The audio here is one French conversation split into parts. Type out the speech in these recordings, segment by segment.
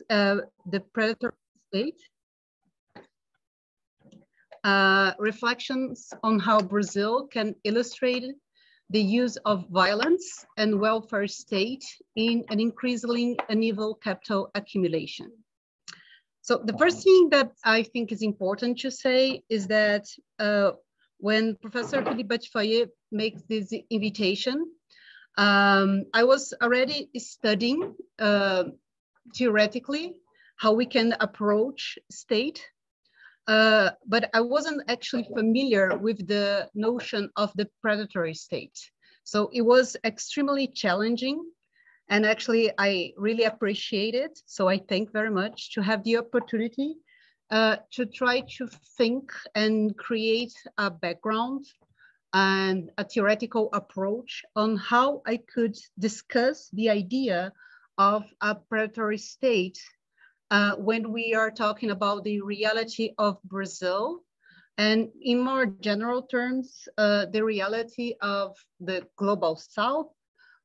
the predatory state, reflections on how Brazil can illustrate the use of violence and welfare state in an increasingly uneven capital accumulation. So the first thing that I think is important to say is that when Professor Philippe Batifoyer makes this invitation, I was already studying theoretically how we can approach state, but I wasn't actually familiar with the notion of the predatory state. So it was extremely challenging. And actually, I really appreciate it. So I thank very much to have the opportunity to try to think and create a background and a theoretical approach on how I could discuss the idea of a predatory state when we are talking about the reality of Brazil, and in more general terms, the reality of the global South,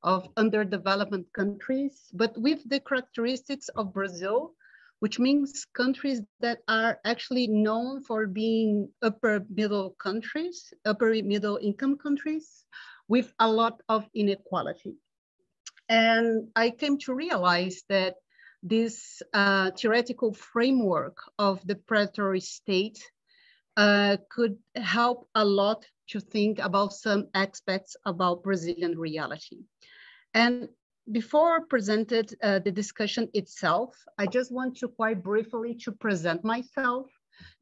of underdeveloped countries, but with the characteristics of Brazil, which means countries that are actually known for being upper middle income countries with a lot of inequality. And I came to realize that this theoretical framework of the predatory state could help a lot to think about some aspects about Brazilian reality. And before presented the discussion itself, I just want to quite briefly to present myself,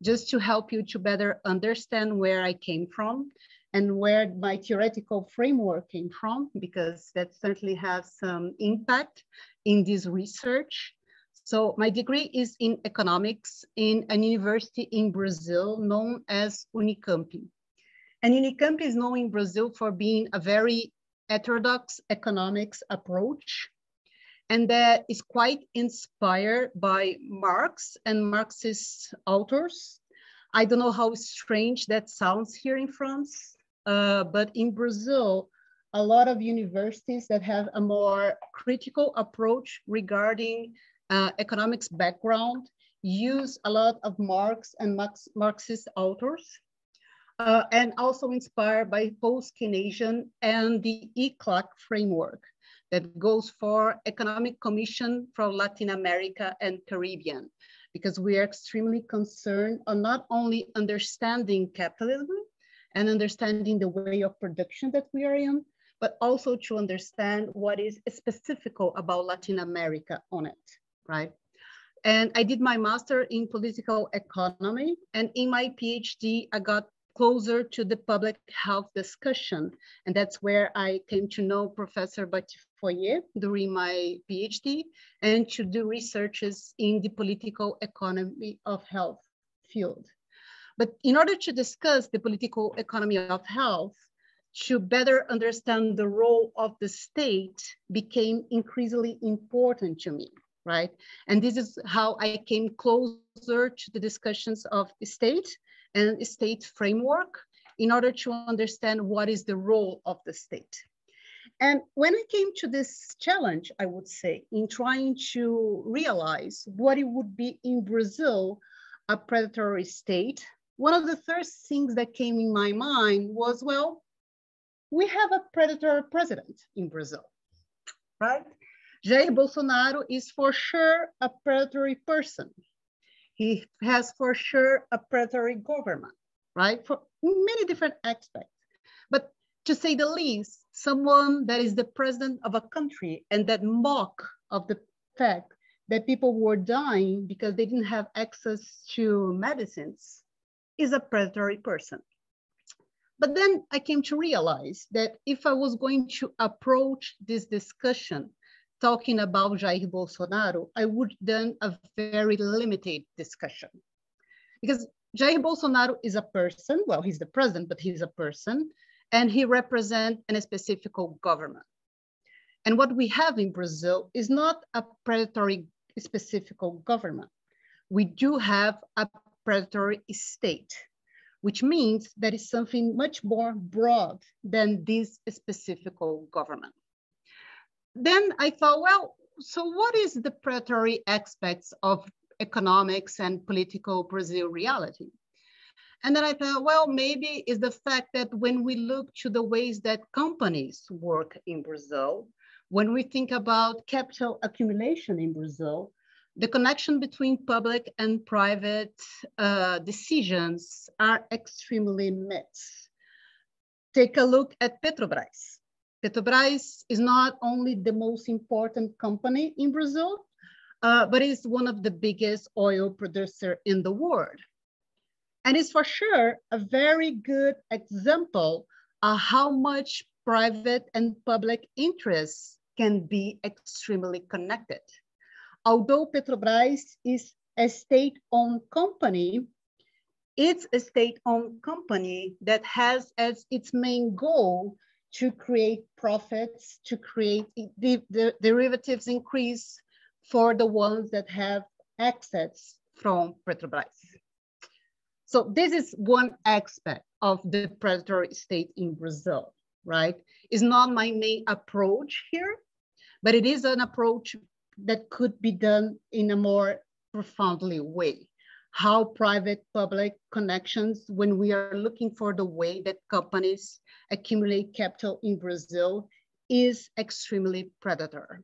just to help you to better understand where I came from and where my theoretical framework came from, because that certainly has some impact in this research. So my degree is in economics in a university in Brazil known as Unicamp. And Unicamp is known in Brazil for being a very heterodox economics approach, and that is quite inspired by Marx and Marxist authors. I don't know how strange that sounds here in France, but in Brazil, a lot of universities that have a more critical approach regarding economics background use a lot of Marx and Marxist authors. And also inspired by post-Keynesian and the ECLAC framework that goes for Economic Commission for Latin America and Caribbean, because we are extremely concerned on not only understanding capitalism and understanding the way of production that we are in, but also to understand what is specific about Latin America on it, right? And I did my master in political economy, and in my PhD, I got closer to the public health discussion. And that's where I came to know Professor Batifoyer during my PhD and to do researches in the political economy of health field. But in order to discuss the political economy of health, to better understand the role of the state became increasingly important to me, right? And this is how I came closer to the discussions of state and state framework in order to understand what is the role of the state. And when I came to this challenge, I would say, in trying to realize what it would be in Brazil, a predatory state, one of the first things that came in my mind was, well, we have a predatory president in Brazil, right? Jair Bolsonaro is for sure a predatory person. He has for sure a predatory government, right? For many different aspects. But to say the least, someone that is the president of a country and that mock of the fact that people were dying because they didn't have access to medicines is a predatory person. But then I came to realize that if I was going to approach this discussion talking about Jair Bolsonaro, I would done a very limited discussion. Because Jair Bolsonaro is a person, well, he's the president, but he's a person, and he represents a specific government. And what we have in Brazil is not a predatory specific government. We do have a predatory state, which means that is something much more broad than this specific government. Then I thought, well, so what is the predatory aspects of economics and political Brazil reality? And then I thought, well, maybe it's the fact that when we look to the ways that companies work in Brazil, when we think about capital accumulation in Brazil, the connection between public and private decisions are extremely mixed. Take a look at Petrobras. Petrobras is not only the most important company in Brazil, but is one of the biggest oil producers in the world. And it's for sure a very good example of how much private and public interests can be extremely connected. Although Petrobras is a state-owned company, it's a state-owned company that has as its main goal to create profits, to create the derivatives increase for the ones that have access from Petrobras. So this is one aspect of the predatory state in Brazil, right? It's not my main approach here, but it is an approach that could be done in a more profoundly way. How private-public connections, when we are looking for the way that companies accumulate capital in Brazil, is extremely predatory.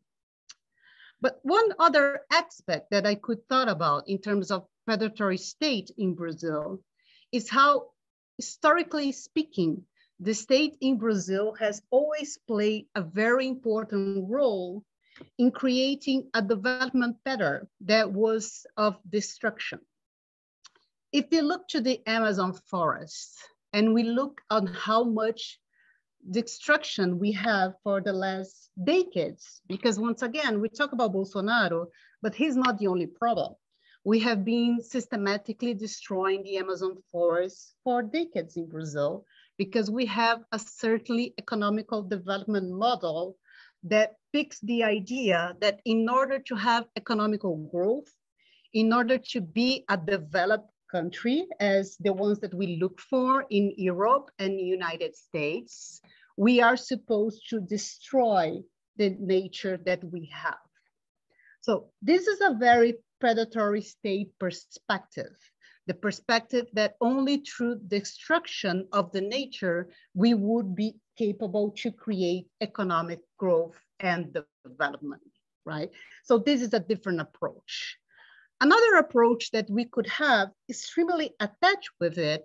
But one other aspect that I could thought about in terms of predatory state in Brazil is how, historically speaking, the state in Brazil has always played a very important role in creating a development pattern that was of destruction. If we look to the Amazon forest and we look on how much destruction we have for the last decades, because once again, we talk about Bolsonaro, but he's not the only problem. We have been systematically destroying the Amazon forest for decades in Brazil because we have a certainly economical development model that picks the idea that in order to have economical growth, in order to be a developed country as the ones that we look for in Europe and United States, we are supposed to destroy the nature that we have. So this is a very predatory state perspective, the perspective that only through destruction of the nature, we would be capable to create economic growth and development, right? So this is a different approach. Another approach that we could have extremely attached with it,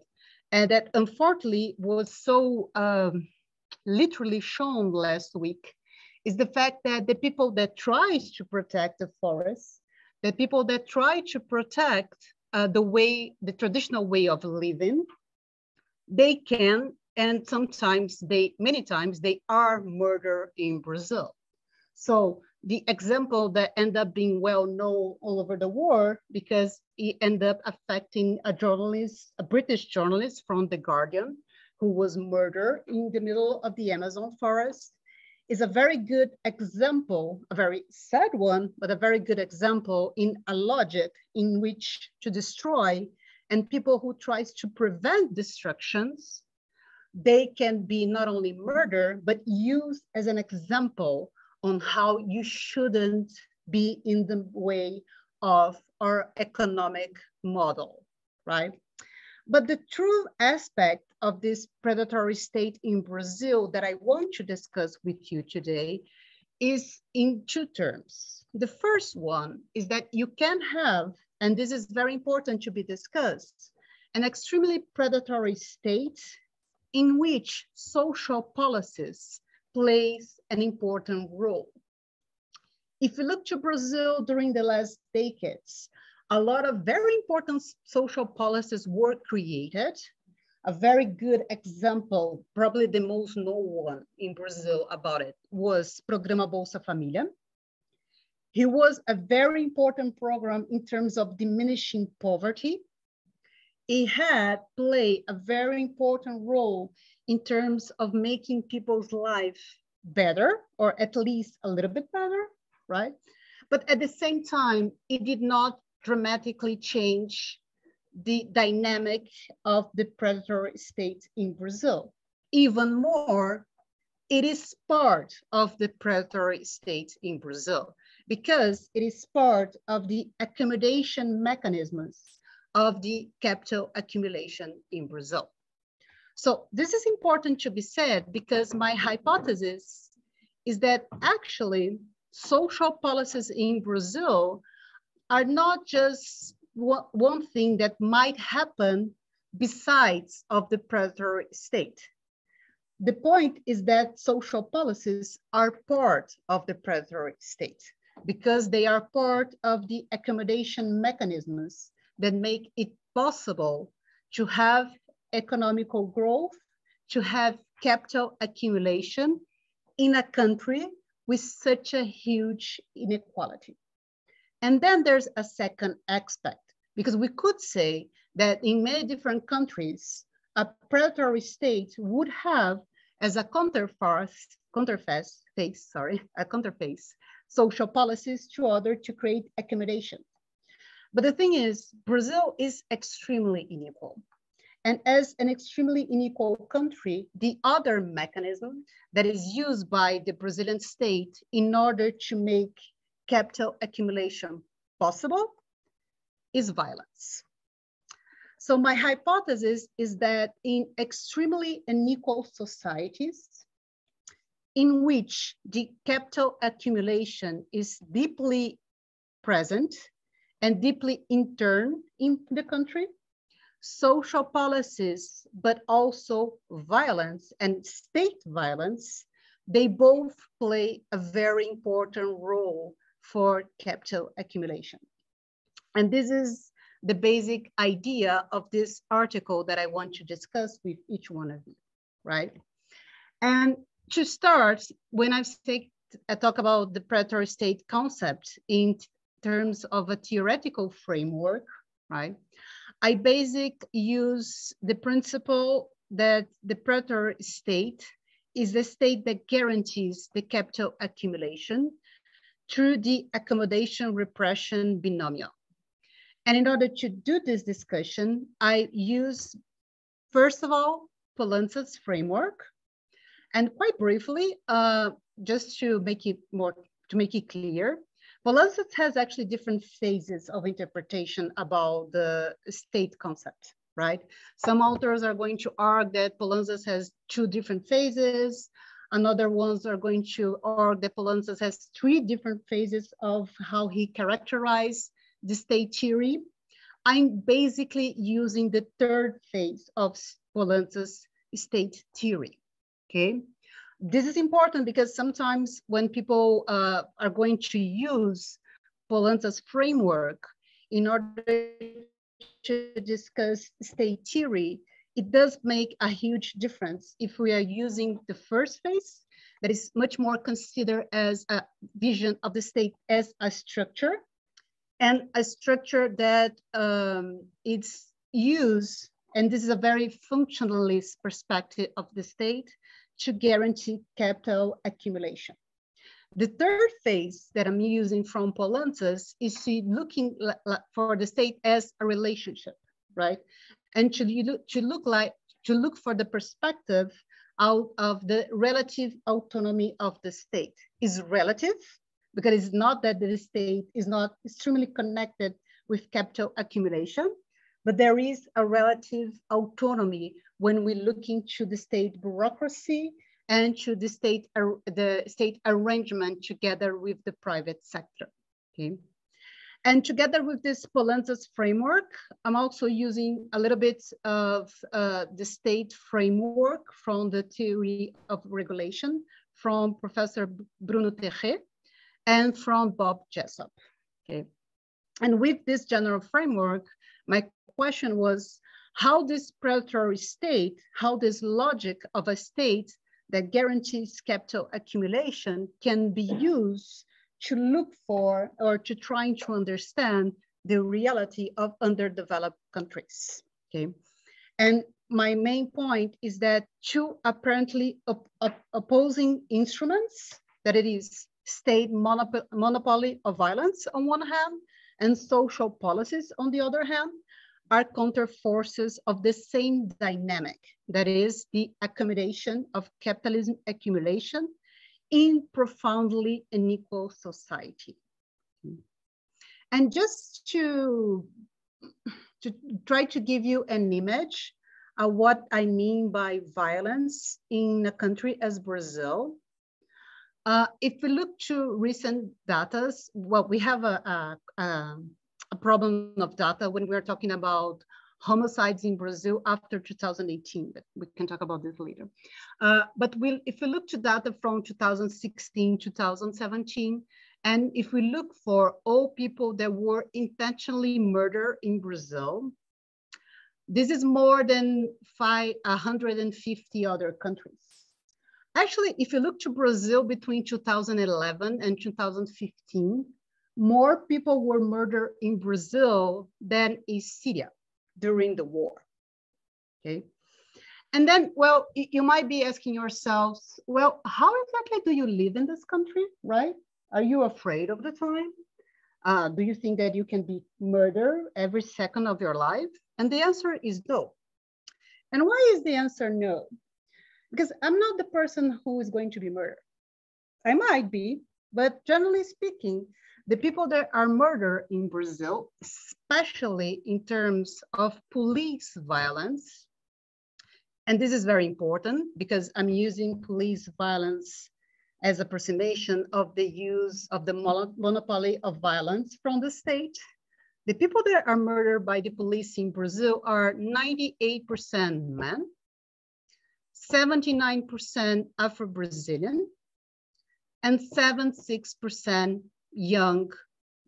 and that unfortunately was so literally shown last week, is the fact that the people that tries to protect the forests, the people that try to protect the traditional way of living, they can, and sometimes many times they are murdered in Brazil. So the example that ended up being well known all over the world because it ended up affecting a journalist, a British journalist from The Guardian, who was murdered in the middle of the Amazon forest, is a very good example, a very sad one, but a very good example in a logic in which to destroy, and people who tries to prevent destructions, they can be not only murdered, but used as an example on how you shouldn't be in the way of our economic model, right? But the true aspect of this predatory state in Brazil that I want to discuss with you today is in two terms. The first one is that you can have, and this is very important to be discussed, an extremely predatory state in which social policies plays an important role. If you look to Brazil during the last decades, a lot of very important social policies were created. A very good example, probably the most known one in Brazil about it, was Programa Bolsa Família. It was a very important program in terms of diminishing poverty. It had played a very important role in terms of making people's life better, or at least a little bit better, right? But at the same time, it did not dramatically change the dynamic of the predatory state in Brazil. Even more, it is part of the predatory state in Brazil because it is part of the accommodation mechanisms of the capital accumulation in Brazil. So this is important to be said because my hypothesis is that actually social policies in Brazil are not just one thing that might happen besides of the predatory state. The point is that social policies are part of the predatory state because they are part of the accommodation mechanisms that make it possible to have economical growth, to have capital accumulation in a country with such a huge inequality. And then there's a second aspect, because we could say that in many different countries, a predatory state would have as a counterface social policies to create accommodation. But the thing is, Brazil is extremely unequal. And as an extremely unequal country, the other mechanism that is used by the Brazilian state in order to make capital accumulation possible is violence. So my hypothesis is that in extremely unequal societies in which the capital accumulation is deeply present and deeply interned in the country, social policies, but also violence and state violence, they both play a very important role for capital accumulation. And this is the basic idea of this article that I want to discuss with each one of you, right? And to start, when I talk about the predatory state concept in terms of a theoretical framework, right? I basically use the principle that the predatory state is the state that guarantees the capital accumulation through the accommodation repression binomial. And in order to do this discussion, I use, first of all, Polanca's framework. And quite briefly, just to make it clear, Polanca has actually different phases of interpretation about the state concept, right? Some authors are going to argue that Polanca has two different phases. Another ones are going to argue that Polanca has three different phases of how he characterized the state theory. I'm basically using the third phase of Polanca's state theory, okay? This is important because sometimes when people are going to use Polanca's framework in order to discuss state theory, it does make a huge difference if we are using the first phase that is much more considered as a vision of the state as a structure, and a structure that it's used, and this is a very functionalist perspective of the state, to guarantee capital accumulation. The third phase that I'm using from Polanca's is looking for the state as a relationship, right? And to look for the perspective out of the relative autonomy of the state. Is relative, because it's not that the state is not extremely connected with capital accumulation, but there is a relative autonomy when we look into the state bureaucracy and to the state arrangement together with the private sector, okay? And together with this Polanca's framework, I'm also using a little bit of the state framework from the theory of regulation from Professor Bruno Terret and from Bob Jessop, okay? And with this general framework, my question was how this predatory state, how this logic of a state that guarantees capital accumulation can be used to look for or to trying to understand the reality of underdeveloped countries, okay? And my main point is that two apparently opposing instruments, that it is state monopoly of violence on one hand and social policies on the other hand, are counter forces of the same dynamic, that is the accommodation of capitalism accumulation in profoundly unequal society, And just to try to give you an image of what I mean by violence in a country as Brazil, if we look to recent data, well, we have a problem of data when we're talking about homicides in Brazil after 2018, but we can talk about this later. But if we look to data from 2016, 2017, and if we look for all people that were intentionally murdered in Brazil, this is more than 150 other countries. Actually, if you look to Brazil between 2011 and 2015, more people were murdered in Brazil than in Syria during the war, okay? And then, well, you might be asking yourselves, well, how exactly do you live in this country, right? Are you afraid of the time? Do you think that you can be murdered every second of your life? And the answer is no. And why is the answer no? Because I'm not the person who is going to be murdered. I might be, but generally speaking, the people that are murdered in Brazil, especially in terms of police violence, and this is very important because I'm using police violence as approximation of the use of the monopoly of violence from the state. The people that are murdered by the police in Brazil are 98% men, 79% Afro-Brazilian, and 76% young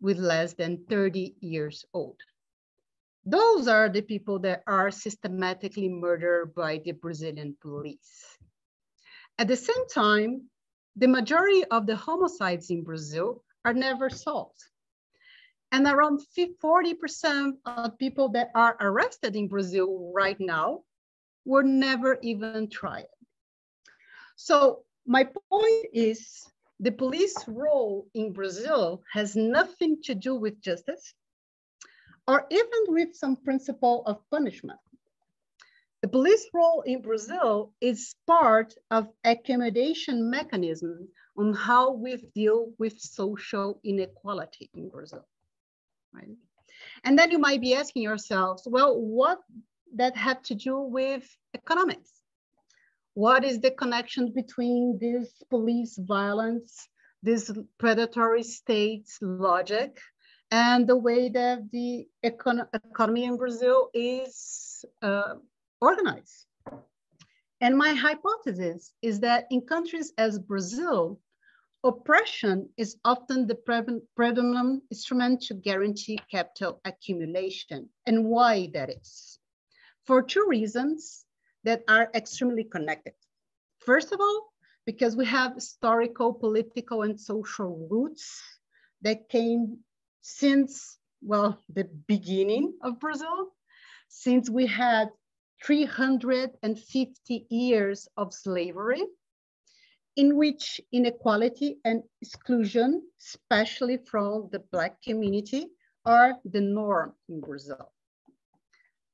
with less than 30 years old. Those are the people that are systematically murdered by the Brazilian police. At the same time, the majority of the homicides in Brazil are never solved. And around 40% of people that are arrested in Brazil right now were never even tried. So my point is the police role in Brazil has nothing to do with justice or even with some principle of punishment. The police role in Brazil is part of accommodation mechanism on how we deal with social inequality in Brazil, right? And then you might be asking yourselves, well, what that have to do with economics? What is the connection between this police violence, this predatory state's logic, and the way that the economy in Brazil is organized? And my hypothesis is that in countries as Brazil, oppression is often the predominant instrument to guarantee capital accumulation. And why that is? For two reasons that are extremely connected. First of all, because we have historical, political, and social roots that came since, well, the beginning of Brazil, since we had 350 years of slavery, in which inequality and exclusion, especially from the Black community, are the norm in Brazil.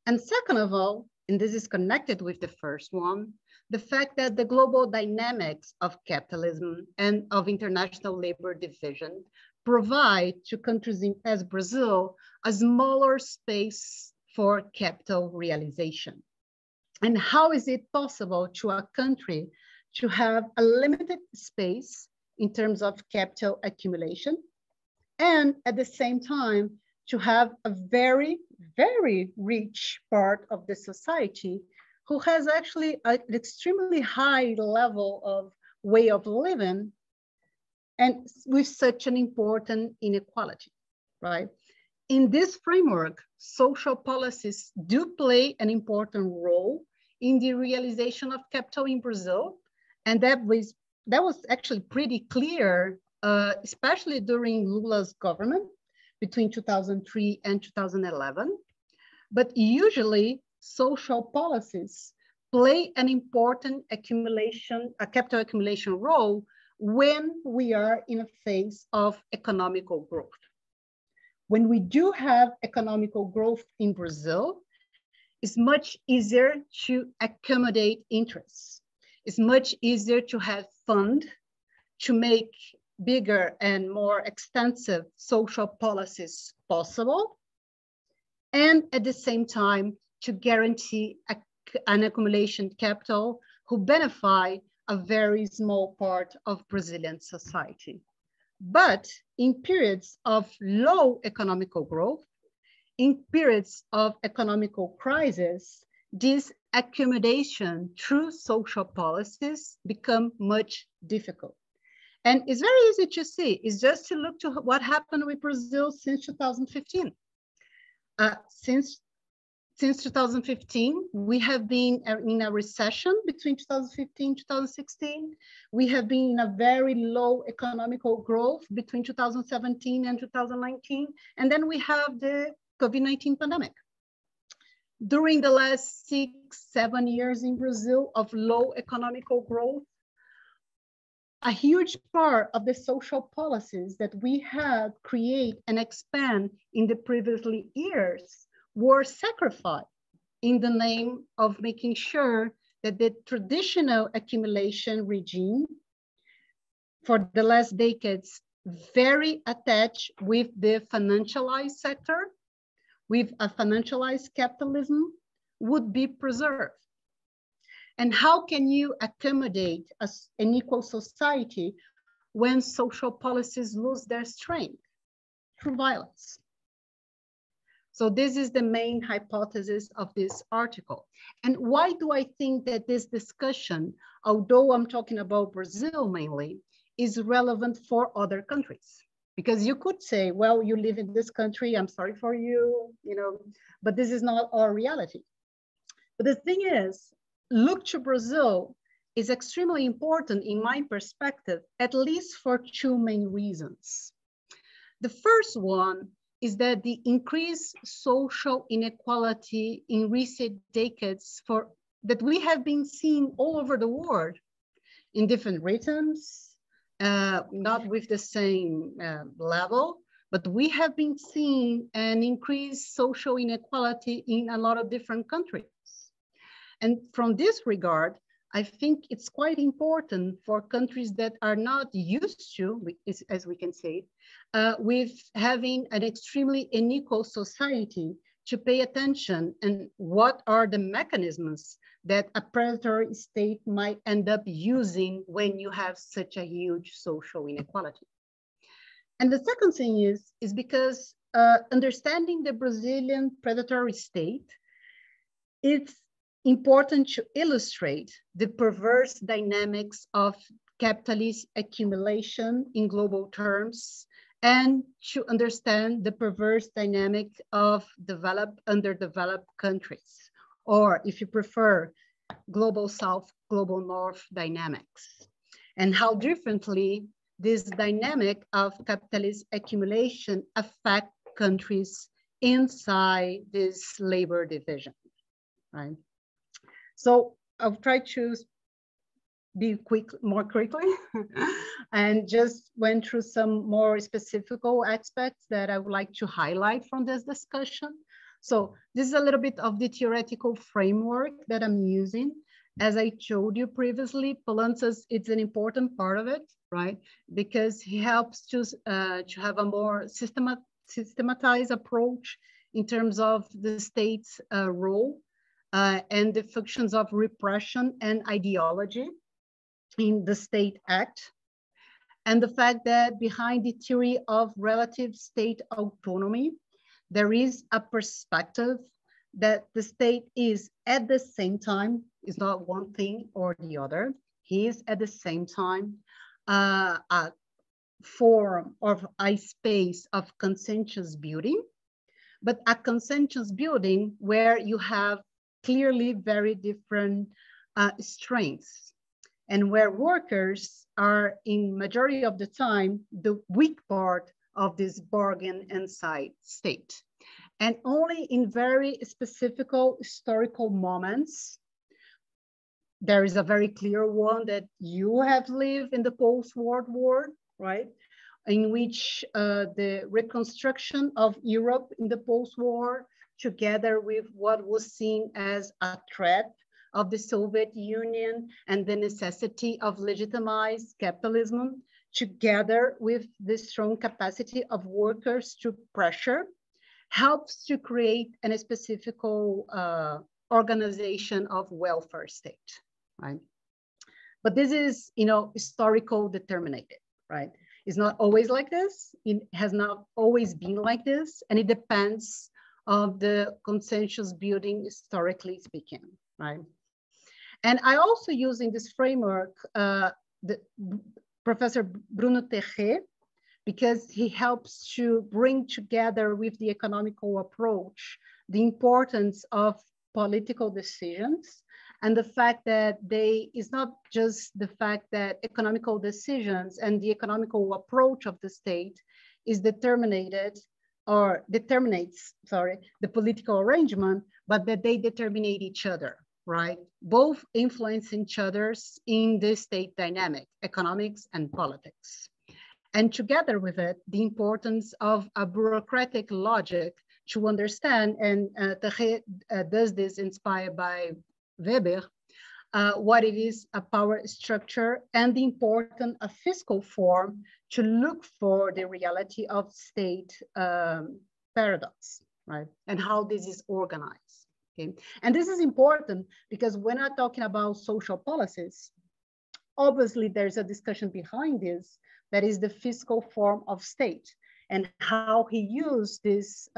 And second of all, and this is connected with the first one, the fact that the global dynamics of capitalism and of international labor division provide to countries as Brazil a smaller space for capital realization. And how is it possible to a country to have a limited space in terms of capital accumulation and at the same time to have a very, very rich part of the society who has actually an extremely high level of way of living and with such an important inequality, right? In this framework, social policies do play an important role in the realization of capital in Brazil. And that was actually pretty clear, especially during Lula's government between 2003 and 2011. But usually social policies play an important capital accumulation role when we are in a phase of economical growth. When we do have economical growth in Brazil, it's much easier to accommodate interests. It's much easier to have fund to make bigger and more extensive social policies possible, and at the same time to guarantee an accumulation capital who benefit a very small part of Brazilian society. But in periods of low economical growth, in periods of economical crisis, this accumulation through social policies become much difficult. And it's very easy to see. It's just to look to what happened with Brazil since 2015. Since 2015, we have been in a recession between 2015 and 2016. We have been in a very low economical growth between 2017 and 2019. And then we have the COVID-19 pandemic. During the last 6-7 years in Brazil of low economical growth, a huge part of the social policies that we had create and expand in the previous years were sacrificed in the name of making sure that the traditional accumulation regime for the last decades very attached with the financialized sector, with a financialized capitalism, would be preserved. And how can you accommodate an equal society when social policies lose their strength? Through violence. So this is the main hypothesis of this article. And why do I think that this discussion, although I'm talking about Brazil mainly, is relevant for other countries? Because you could say, well, you live in this country, I'm sorry for you, but this is not our reality. But the thing is, look to Brazil is extremely important in my perspective, at least for two main reasons. The first one is that the increased social inequality in recent decades that we have been seeing all over the world in different rhythms, not with the same level, but we have been seeing an increased social inequality in a lot of different countries. And from this regard, I think it's quite important for countries that are not used to, as we can say, with having an extremely unequal society to pay attention and what are the mechanisms that a predatory state might end up using when you have such a huge social inequality. And the second thing is because understanding the Brazilian predatory state, it's important to illustrate the perverse dynamics of capitalist accumulation in global terms and to understand the perverse dynamic of developed, underdeveloped countries, or if you prefer, global South, global North dynamics, and how differently this dynamic of capitalist accumulation affect countries inside this labor division, right? So I'll try to be more quickly and just went through some more specific aspects that I would like to highlight from this discussion. So this is a little bit of the theoretical framework that I'm using. As I showed you previously, Poulantzas, it's an important part of it, right? Because he helps to have a more systematized approach in terms of the state's role and the functions of repression and ideology in the State Act, and the fact that behind the theory of relative state autonomy, there is a perspective that the state is at the same time, is not one thing or the other, he is at the same time a form of a space of consensus building, but a consensus building where you have clearly very different strengths, and where workers are in majority of the time the weak part of this bargain inside state. And only in very specific historical moments, there is a very clear one that you have lived in the post-war world, right? In which the reconstruction of Europe in the post-war, together with what was seen as a threat of the Soviet Union and the necessity of legitimized capitalism, together with the strong capacity of workers to pressure, helps to create a specific organization of welfare state, right? But this is, historical determined, right? It's not always like this. It has not always been like this, and it depends on the consensus building, historically speaking, right? And I also use in this framework Professor Bruno Terret, because he helps to bring together with the economical approach the importance of political decisions, and the fact that it's not just the fact that economical decisions and the economical approach of the state is determinates the political arrangement, but that they determine each other, right? Both influence each other in the state dynamic, economics and politics. And together with it, the importance of a bureaucratic logic to understand, and Terret does this inspired by Weber, what it is a power structure and the importance of fiscal form to look for the reality of state paradox, right? And how this is organized, okay? And this is important because when I'm talking about social policies, obviously there's a discussion behind this, that is the fiscal form of state and how he used this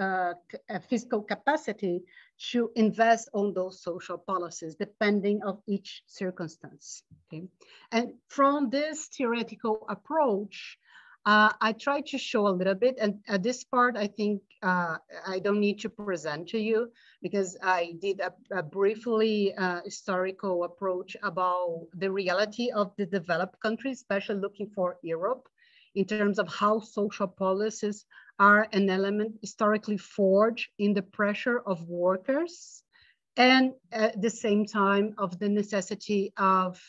fiscal capacity to invest on those social policies, depending on each circumstance, okay? And from this theoretical approach, I tried to show a little bit, and at this part, I think I don't need to present to you because I did a briefly historical approach about the reality of the developed countries, especially looking for Europe, in terms of how social policies are an element historically forged in the pressure of workers, and at the same time of the necessity of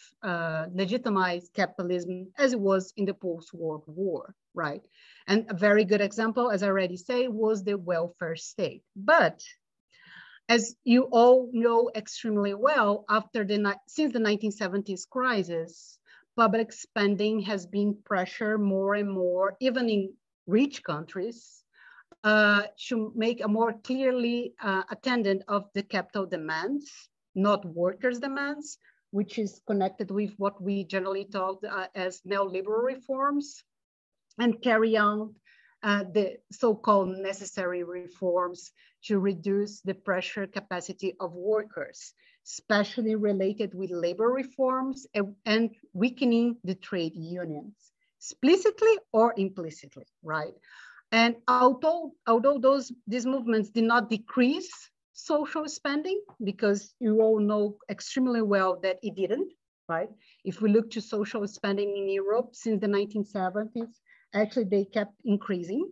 legitimize capitalism as it was in the post-World War, right? And a very good example, as I already say, was the welfare state. But as you all know extremely well, since the 1970s crisis, public spending has been pressured more and more, even in rich countries, to make a more clearly attendant of the capital demands, not workers' demands, which is connected with what we generally talk as neoliberal reforms, and carry on the so-called necessary reforms to reduce the pressure capacity of workers, especially related with labor reforms and weakening the trade unions, explicitly or implicitly, right? And although these movements did not decrease social spending, because you all know extremely well that it didn't, right? If we look to social spending in Europe since the 1970s, actually they kept increasing,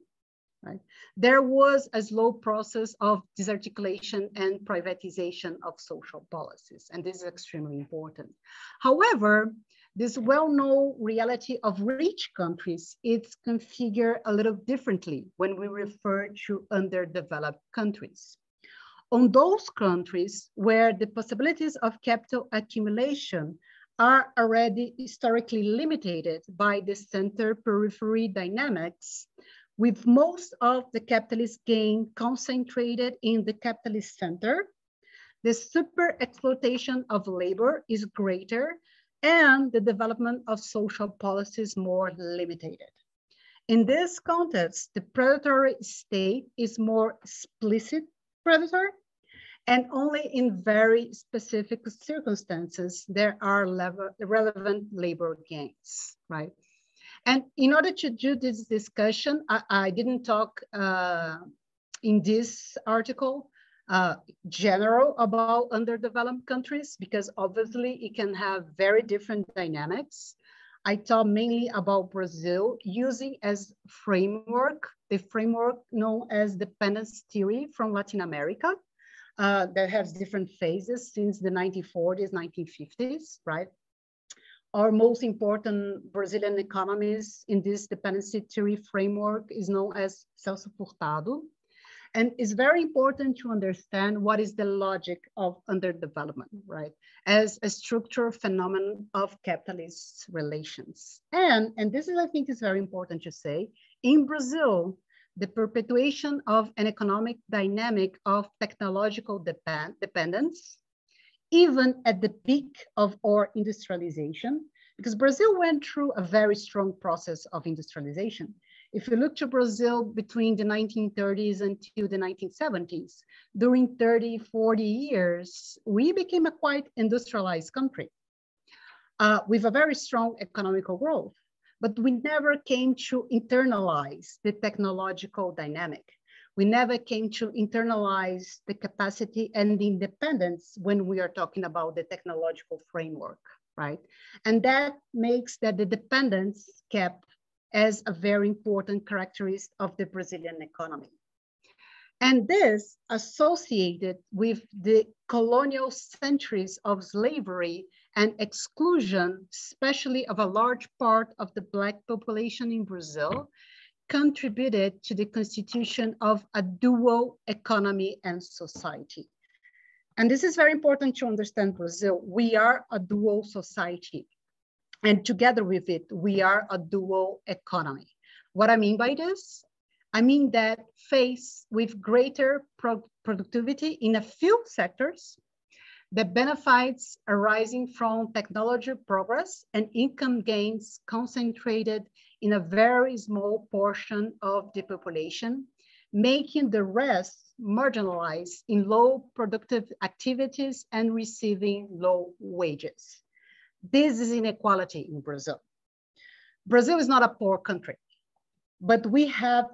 right? There was a slow process of disarticulation and privatization of social policies, and this is extremely important. However, this well-known reality of rich countries, it's configured a little differently when we refer to underdeveloped countries. On those countries where the possibilities of capital accumulation are already historically limited by the center-periphery dynamics, with most of the capitalist gain concentrated in the capitalist center, the super exploitation of labor is greater and the development of social policies more limited. In this context, the predatory state is more explicit predator, and only in very specific circumstances there are relevant labor gains, right? And in order to do this discussion, I didn't talk in this article general about underdeveloped countries, because obviously it can have very different dynamics. I talked mainly about Brazil, using as framework, the framework known as dependence theory from Latin America, that has different phases since the 1940s, 1950s, right? Our most important Brazilian economist in this dependency theory framework is known as Celso Furtado. And it's very important to understand what is the logic of underdevelopment, right? As a structural phenomenon of capitalist relations. And this is, I think, is very important to say, in Brazil, the perpetuation of an economic dynamic of technological dependence, even at the peak of our industrialization, because Brazil went through a very strong process of industrialization. If you look to Brazil between the 1930s until the 1970s, during 30, 40 years, we became a quite industrialized country with a very strong economical growth, but we never came to internalize the technological dynamic. We never came to internalize the capacity and the independence when we are talking about the technological framework, right? And that makes that the dependence kept as a very important characteristic of the Brazilian economy. And this associated with the colonial centuries of slavery and exclusion, especially of a large part of the Black population in Brazil, contributed to the constitution of a dual economy and society. And this is very important to understand Brazil. We are a dual society. And together with it, we are a dual economy. What I mean by this? I mean that faced with greater productivity in a few sectors, the benefits arising from technology progress and income gains concentrated in a very small portion of the population, making the rest marginalized in low productive activities and receiving low wages. This is inequality in Brazil. Brazil is not a poor country, but we have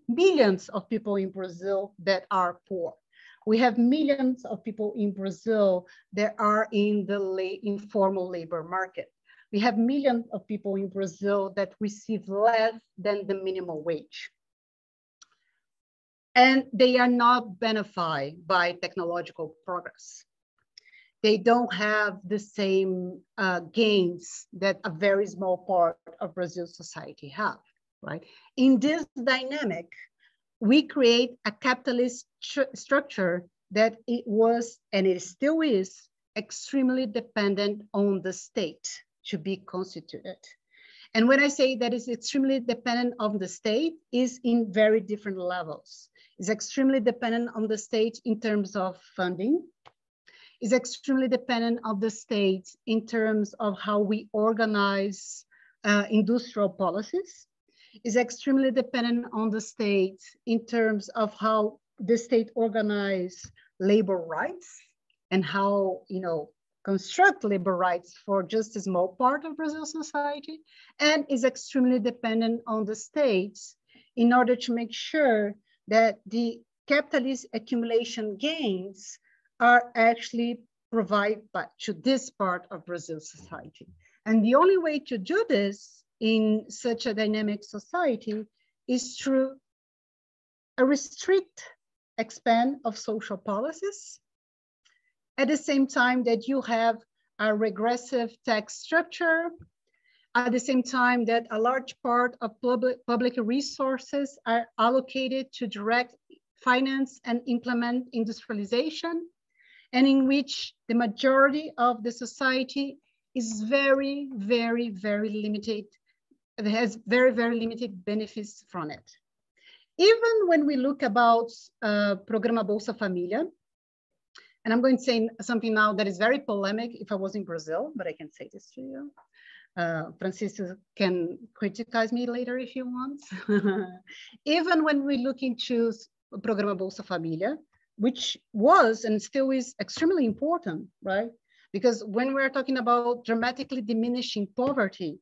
millions of people in Brazil that are poor. We have millions of people in Brazil that are in the informal labor market. We have millions of people in Brazil that receive less than the minimum wage. And they are not benefited by technological progress. They don't have the same gains that a very small part of Brazil's society have, right? In this dynamic, we create a capitalist structure that it was, and it still is, extremely dependent on the state to be constituted. And when I say that it's extremely dependent on the state, is in very different levels. It's extremely dependent on the state in terms of funding. It's extremely dependent on the state in terms of how we organize industrial policies. Is extremely dependent on the state in terms of how the state organize labor rights and how, construct labor rights for just a small part of Brazil's society, and is extremely dependent on the states in order to make sure that the capitalist accumulation gains are actually provided to this part of Brazil's society. And the only way to do this in such a dynamic society is through a restrict expand of social policies, at the same time that you have a regressive tax structure, at the same time that a large part of public resources are allocated to direct finance and implement industrialization, and in which the majority of the society is very, very, very limited. It has very, very limited benefits from it. Even when we look about Programa Bolsa Família, and I'm going to say something now that is very polemic if I was in Brazil, but I can say this to you. Francisco can criticize me later if you want. Even when we look into Programa Bolsa Família, which was and still is extremely important, right? Because when we're talking about dramatically diminishing poverty,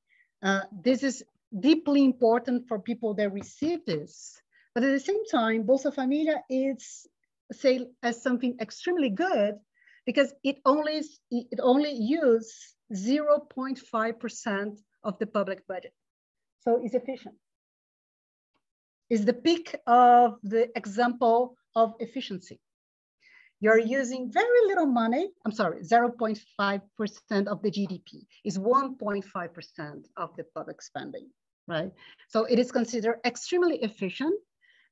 this is deeply important for people that receive this. But at the same time, Bolsa Família is seen as something extremely good because it only uses 0.5% of the public budget. So it's efficient. It's the peak of the example of efficiency. You're using very little money. I'm sorry, 0.5% of the GDP is 1.5% of the public spending, right? So it is considered extremely efficient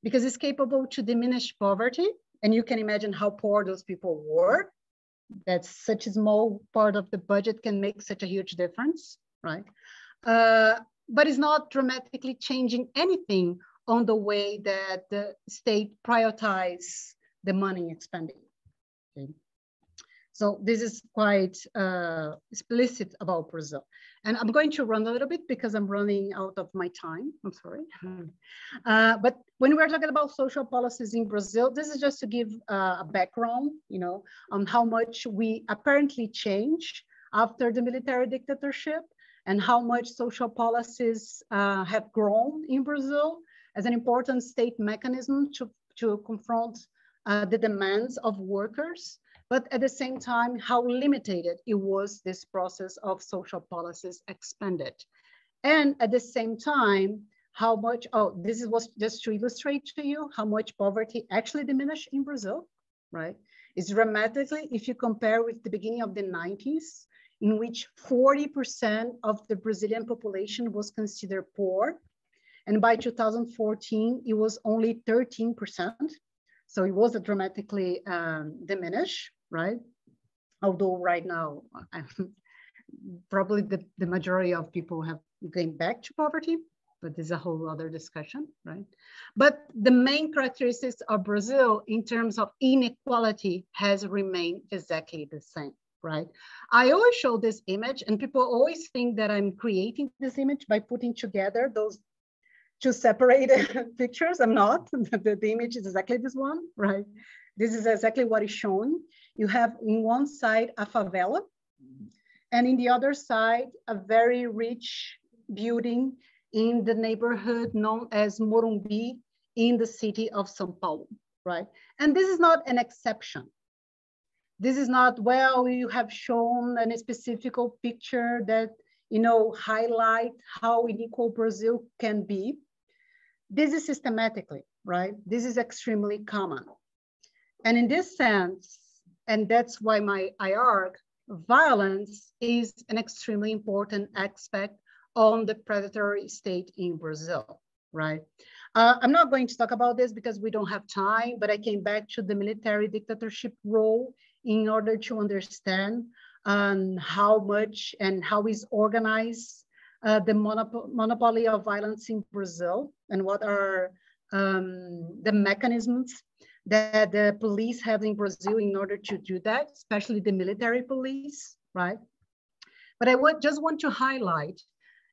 because it's capable to diminish poverty. And you can imagine how poor those people were. That's such a small part of the budget can make such a huge difference, right? But it's not dramatically changing anything on the way that the state prioritizes the money expending. Okay. So this is quite explicit about Brazil. And I'm going to run a little bit because I'm running out of my time. I'm sorry. But when we're talking about social policies in Brazil, this is just to give a background, you know, on how much we apparently changed after the military dictatorship and how much social policies have grown in Brazil as an important state mechanism to confront the demands of workers. But at the same time, how limited it was this process of social policies expanded. And at the same time, how much, this was just to illustrate to you how much poverty actually diminished in Brazil, right? It's dramatically, if you compare with the beginning of the 90s, in which 40% of the Brazilian population was considered poor. And by 2014, it was only 13%. So it was dramatically diminished, right? Although right now, probably the majority of people have gone back to poverty, but this is a whole other discussion, right? But the main characteristics of Brazil in terms of inequality has remained exactly the same, right? I always show this image and people always think that I'm creating this image by putting together those two separated pictures. I'm not. The image is exactly this one, right? This is exactly what is shown. You have in one side a favela, and in the other side, a very rich building in the neighborhood known as Morumbi in the city of São Paulo, right? And this is not an exception. This is not, well, you have shown a specific picture that, you know, highlight how unequal Brazil can be. This is systematically, right? This is extremely common. And in this sense, and that's why I argue, violence is an extremely important aspect on the predatory state in Brazil, right? I'm not going to talk about this because we don't have time, but I came back to the military dictatorship role in order to understand how much and how is organized the monopoly of violence in Brazil and what are the mechanisms that the police have in Brazil in order to do that, especially the military police, right? But I just want to highlight,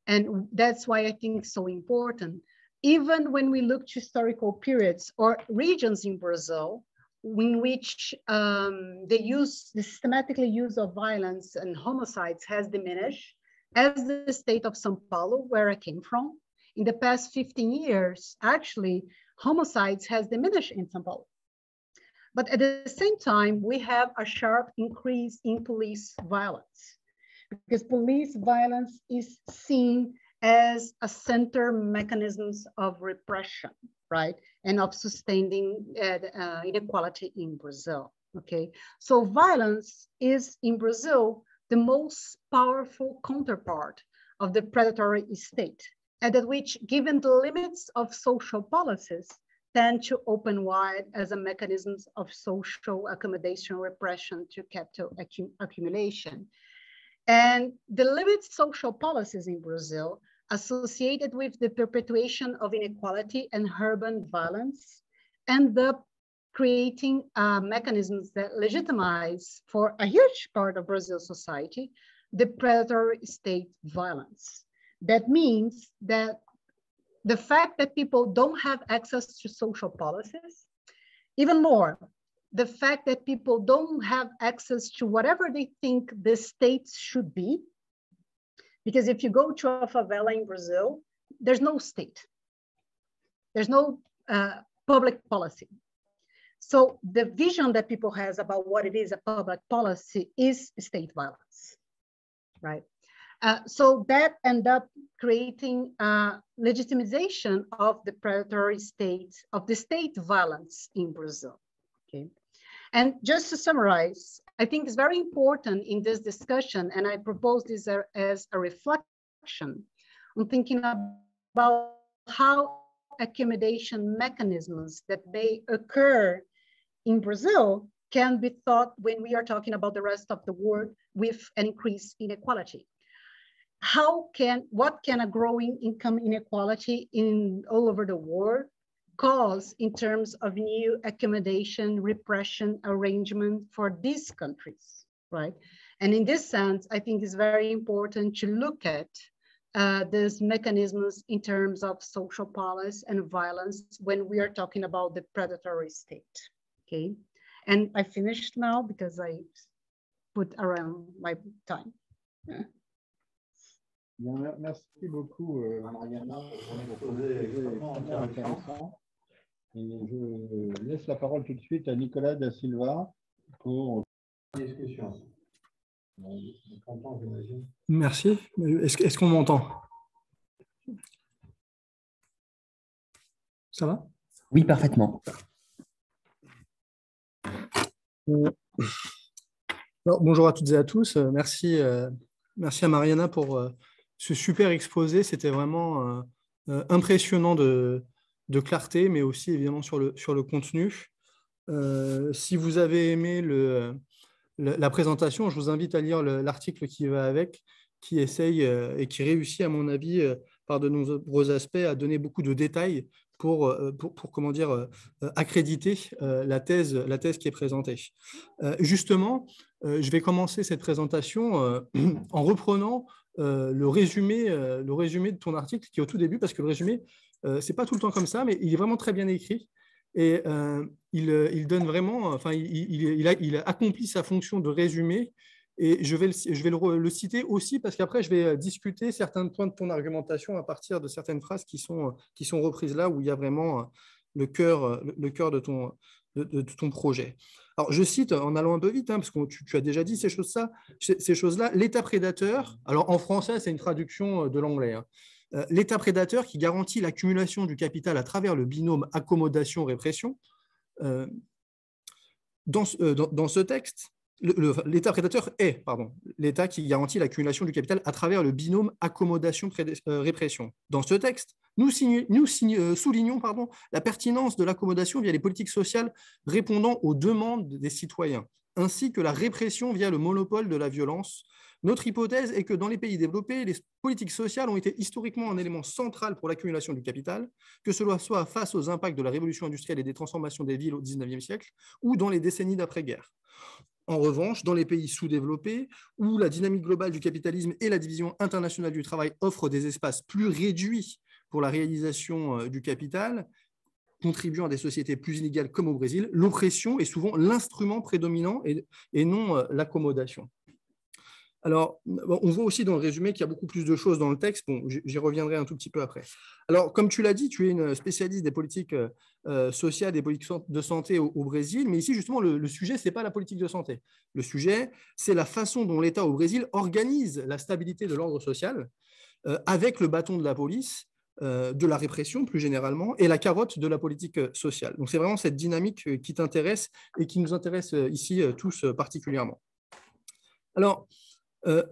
and that's why I think it's so important, even when we look to historical periods or regions in Brazil, in which the systematically use of violence and homicides has diminished, as the state of São Paulo, where I came from, in the past 15 years, actually, homicides has diminished in São Paulo. But at the same time, we have a sharp increase in police violence because police violence is seen as a center mechanisms of repression, right? And of sustaining inequality in Brazil, okay? So violence is in Brazil the most powerful counterpart of the predatory state, and at which, given the limits of social policies, tend to open wide as a mechanism of social accommodation repression to capital accumulation. And the limited social policies in Brazil associated with the perpetuation of inequality and urban violence end up creating mechanisms that legitimize for a huge part of Brazil's society the predatory state violence. That means that the fact that people don't have access to social policies, even more, the fact that people don't have access to whatever they think the states should be, because if you go to a favela in Brazil, there's no state. There's no public policy. So the vision that people has about what it is a public policy is state violence, right? So that end up creating legitimization of the predatory state, of the state violence in Brazil, okay? And just to summarize, I think it's very important in this discussion, and I propose this as a reflection on thinking about how accommodation mechanisms that may occur in Brazil can be thought when we are talking about the rest of the world with an increased inequality. What can a growing income inequality all over the world cause in terms of new accommodation, repression, arrangement for these countries, right? And in this sense, I think it's very important to look at these mechanisms in terms of social policy and violence when we are talking about the predatory state, okay? And I finished now because I put around my time. Yeah. Bien, merci beaucoup, Mariana, pour extrêmement intéressant. Et je laisse la parole tout de suite à Nicolas Da Silva pour la discussion. Merci. Est-ce qu'on m'entend? Ça va? Oui, parfaitement. Alors, bonjour à toutes et à tous. Merci à Mariana pour ce super exposé. C'était vraiment impressionnant de clarté, mais aussi évidemment sur le contenu. Si vous avez aimé la présentation, je vous invite à lire l'article qui va avec, qui essaye et qui réussit, à mon avis, par de nombreux aspects, à donner beaucoup de détails pour comment dire, accréditer la thèse qui est présentée. Justement, je vais commencer cette présentation en reprenant le résumé de ton article qui est au tout début, parce que le résumé, c'est pas tout le temps comme ça, mais il est vraiment très bien écrit. Et il donne vraiment, enfin, il accomplit sa fonction de résumé. Et je vais le citer aussi parce qu'après, je vais discuter certains points de ton argumentation à partir de certaines phrases qui sont reprises là, où il y a vraiment le cœur de ton projet. Alors, je cite en allant un peu vite, hein, parce que tu as déjà dit ces choses-là. L'État prédateur, alors en français, c'est une traduction de l'anglais, hein. L'État prédateur qui garantit l'accumulation du capital à travers le binôme accommodation-répression. Dans ce texte, l'État prédateur est l'État qui garantit l'accumulation du capital à travers le binôme accommodation-répression. Dans ce texte, nous soulignons la pertinence de l'accommodation via les politiques sociales répondant aux demandes des citoyens, ainsi que la répression via le monopole de la violence. Notre hypothèse est que dans les pays développés, les politiques sociales ont été historiquement un élément central pour l'accumulation du capital, que cela soit face aux impacts de la révolution industrielle et des transformations des villes au XIXe siècle ou dans les décennies d'après-guerre. En revanche, dans les pays sous-développés, où la dynamique globale du capitalisme et la division internationale du travail offrent des espaces plus réduits pour la réalisation du capital, contribuant à des sociétés plus inégales comme au Brésil, l'oppression est souvent l'instrument prédominant et non l'accommodation. Alors, on voit aussi dans le résumé qu'il y a beaucoup plus de choses dans le texte. Bon, j'y reviendrai un tout petit peu après. Alors, comme tu l'as dit, tu es une spécialiste des politiques sociales, des politiques de santé au Brésil. Mais ici, justement, le sujet, ce n'est pas la politique de santé. Le sujet, c'est la façon dont l'État au Brésil organise la stabilité de l'ordre social avec le bâton de la police, de la répression plus généralement, et la carotte de la politique sociale. Donc, c'est vraiment cette dynamique qui t'intéresse et qui nous intéresse ici tous particulièrement. Alors,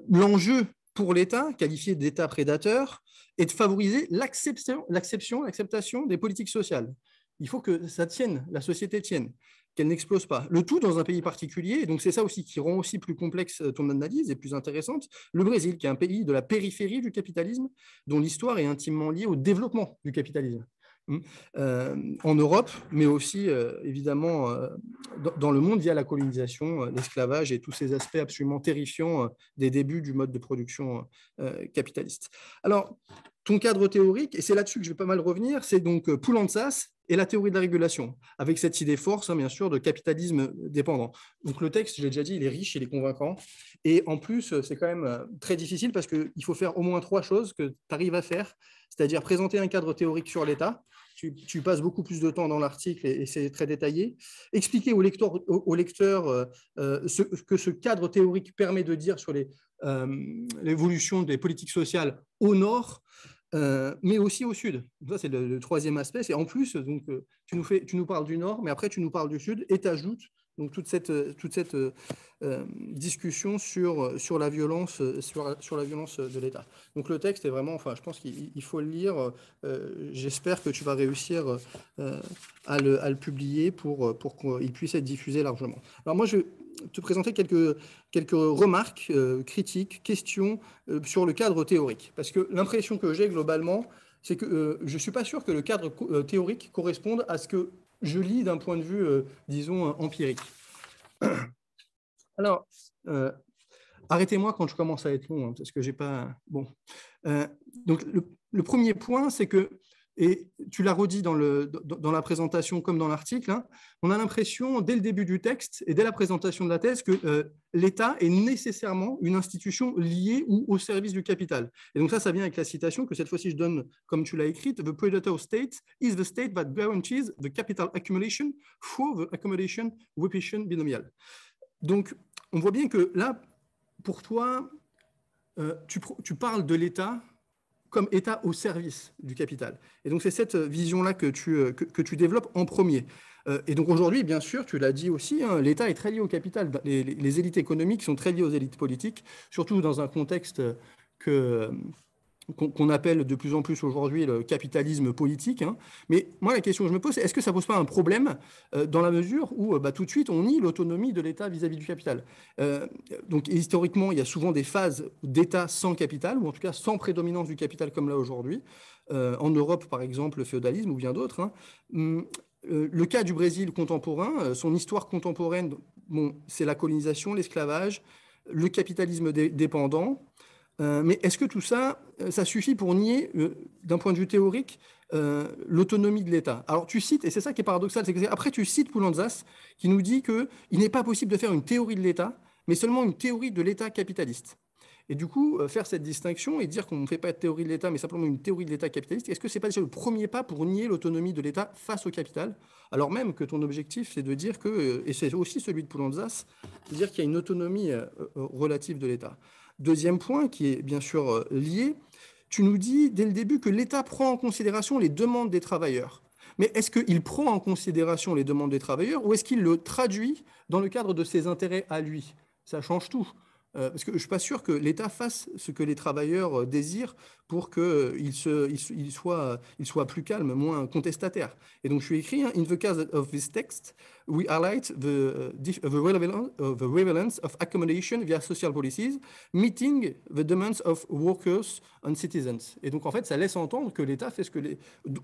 l'enjeu pour l'État, qualifié d'État prédateur, est de favoriser l'acceptation des politiques sociales. Il faut que ça tienne, la société tienne, qu'elle n'explose pas. Le tout dans un pays particulier, et donc c'est ça aussi qui rend aussi plus complexe ton analyse et plus intéressante, le Brésil, qui est un pays de la périphérie du capitalisme, dont l'histoire est intimement liée au développement du capitalisme. En Europe, mais aussi évidemment dans le monde via la colonisation, l'esclavage et tous ces aspects absolument terrifiants des débuts du mode de production capitaliste. Alors, ton cadre théorique, et c'est là-dessus que je vais pas mal revenir, c'est donc Poulantzas et la théorie de la régulation, avec cette idée force, hein, bien sûr, de capitalisme dépendant. Donc le texte, je l'ai déjà dit, il est riche, il est convaincant, et en plus, c'est quand même très difficile parce qu'il faut faire au moins 3 choses que tu arrives à faire, c'est-à-dire présenter un cadre théorique sur l'État. Tu passes beaucoup plus de temps dans l'article et c'est très détaillé. Expliquer au lecteur ce que ce cadre théorique permet de dire sur l'évolution des politiques sociales au nord, mais aussi au sud. Ça, c'est le troisième aspect. C'est en plus, donc, tu nous parles du nord, mais après, tu nous parles du sud et tu ajoutes donc toute cette discussion sur la violence, sur la violence de l'État. Donc le texte est vraiment, enfin, je pense qu'il faut le lire. J'espère que tu vas réussir à le publier pour qu'il puisse être diffusé largement. Alors moi, je vais te présenter quelques remarques, critiques, questions sur le cadre théorique. Parce que l'impression que j'ai globalement, c'est que je ne suis pas sûr que le cadre théorique corresponde à ce que je lis d'un point de vue, disons, empirique. Alors, arrêtez-moi quand je commence à être long, hein, parce que j'ai pas... Bon. Donc, le premier point, c'est que, et tu l'as redit dans la présentation comme dans l'article, hein, on a l'impression, dès le début du texte et dès la présentation de la thèse, que l'État est nécessairement une institution liée ou au service du capital. Et donc ça vient avec la citation que cette fois-ci je donne comme tu l'as écrite, « The predator state is the state that guarantees the capital accumulation for the accommodation repression binomial ». Donc, on voit bien que là, pour toi, tu parles de l'État comme État au service du capital. Et donc, c'est cette vision-là que tu développes en premier. Et donc, aujourd'hui, bien sûr, tu l'as dit aussi, hein, l'État est très lié au capital. Les élites économiques sont très liées aux élites politiques, surtout dans un contexte qu'on appelle de plus en plus aujourd'hui le capitalisme politique. Hein. Mais moi, la question que je me pose, c'est est-ce que ça ne pose pas un problème dans la mesure où tout de suite, on nie l'autonomie de l'État vis-à-vis du capital. Donc, historiquement, il y a souvent des phases d'État sans capital, ou en tout cas sans prédominance du capital comme là aujourd'hui. En Europe, par exemple, le féodalisme ou bien d'autres. Hein. Le cas du Brésil contemporain, son histoire contemporaine, bon, c'est la colonisation, l'esclavage, le capitalisme dépendant. Mais est-ce que tout ça, ça suffit pour nier, d'un point de vue théorique, l'autonomie de l'État? Alors tu cites, et c'est ça qui est paradoxal, c'est que après tu cites Poulantzas, qui nous dit qu'il n'est pas possible de faire une théorie de l'État, mais seulement une théorie de l'État capitaliste. Et du coup, faire cette distinction et dire qu'on ne fait pas de théorie de l'État, mais simplement une théorie de l'État capitaliste, est-ce que ce n'est pas déjà le premier pas pour nier l'autonomie de l'État face au capital, alors même que ton objectif, c'est de dire que, et c'est aussi celui de Poulantzas, de dire qu'il y a une autonomie relative de l'État. Deuxième point, qui est bien sûr lié, tu nous dis dès le début que l'État prend en considération les demandes des travailleurs. Mais est-ce qu'il prend en considération les demandes des travailleurs ou est-ce qu'il le traduit dans le cadre de ses intérêts à lui? Ça change tout. Parce que je ne suis pas sûr que l'État fasse ce que les travailleurs désirent pour qu'ils soient plus calmes, moins contestataires. Et donc, je suis écrit, hein, « In the case of this text, we highlight the relevance of accommodation via social policies, meeting the demands of workers and citizens. » Et donc, en fait, ça laisse entendre que l'État fait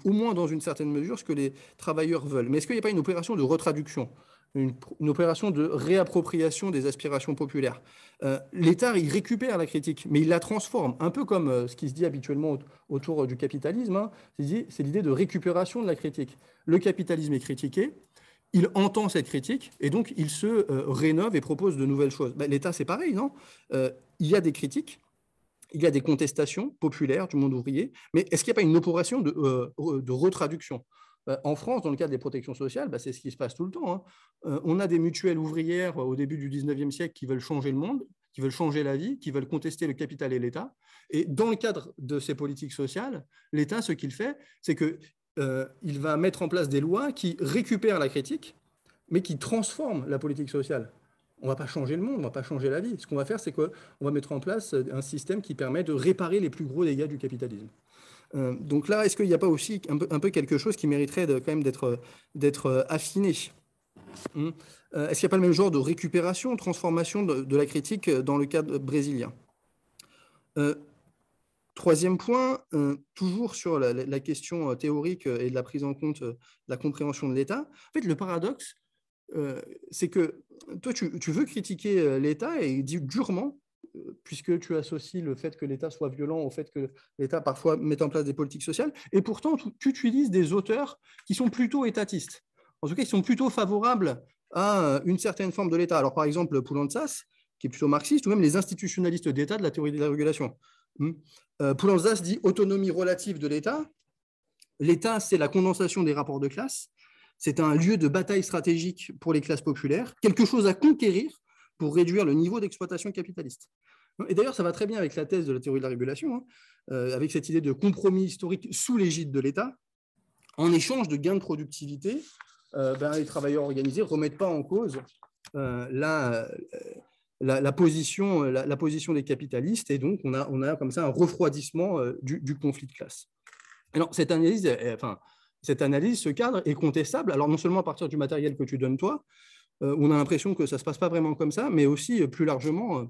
au moins dans une certaine mesure, ce que les travailleurs veulent. Mais est-ce qu'il n'y a pas une opération de retraduction ? Une opération de réappropriation des aspirations populaires. L'État, il récupère la critique, mais il la transforme, un peu comme ce qui se dit habituellement autour du capitalisme, hein, c'est l'idée de récupération de la critique. Le capitalisme est critiqué, il entend cette critique, et donc il se rénove et propose de nouvelles choses. L'État, c'est pareil, non? Il y a des critiques, il y a des contestations populaires du monde ouvrier, mais est-ce qu'il n'y a pas une opération de retraduction? En France, dans le cadre des protections sociales, c'est ce qui se passe tout le temps. Hein. On a des mutuelles ouvrières au début du 19e siècle qui veulent changer le monde, qui veulent changer la vie, qui veulent contester le capital et l'État. Et dans le cadre de ces politiques sociales, l'État, ce qu'il fait, c'est qu'il va mettre en place des lois qui récupèrent la critique, mais qui transforment la politique sociale. On ne va pas changer le monde, on ne va pas changer la vie. Ce qu'on va faire, c'est qu'on va mettre en place un système qui permet de réparer les plus gros dégâts du capitalisme. Donc là, est-ce qu'il n'y a pas aussi un peu quelque chose qui mériterait quand même d'être affiné? Est-ce qu'il n'y a pas le même genre de récupération, de transformation de la critique dans le cadre brésilien? Troisième point, toujours sur la question théorique et de la prise en compte de la compréhension de l'État. En fait, le paradoxe, c'est que toi, tu veux critiquer l'État et durement, puisque tu associes le fait que l'État soit violent au fait que l'État parfois mette en place des politiques sociales, et pourtant tu utilises des auteurs qui sont plutôt étatistes. En tout cas, ils sont plutôt favorables à une certaine forme de l'État. Alors par exemple, Poulantzas, qui est plutôt marxiste, ou même les institutionnalistes d'État de la théorie de la régulation. Poulantzas dit autonomie relative de l'État. L'État, c'est la condensation des rapports de classe. C'est un lieu de bataille stratégique pour les classes populaires, quelque chose à conquérir pour réduire le niveau d'exploitation capitaliste. Et d'ailleurs, ça va très bien avec la thèse de la théorie de la régulation, hein, avec cette idée de compromis historique sous l'égide de l'État. En échange de gains de productivité, les travailleurs organisés ne remettent pas en cause la position des capitalistes, et donc on a comme ça un refroidissement du conflit de classe. Alors, cette analyse, ce cadre est contestable, alors non seulement à partir du matériel que tu donnes toi, on a l'impression que ça ne se passe pas vraiment comme ça, mais aussi plus largement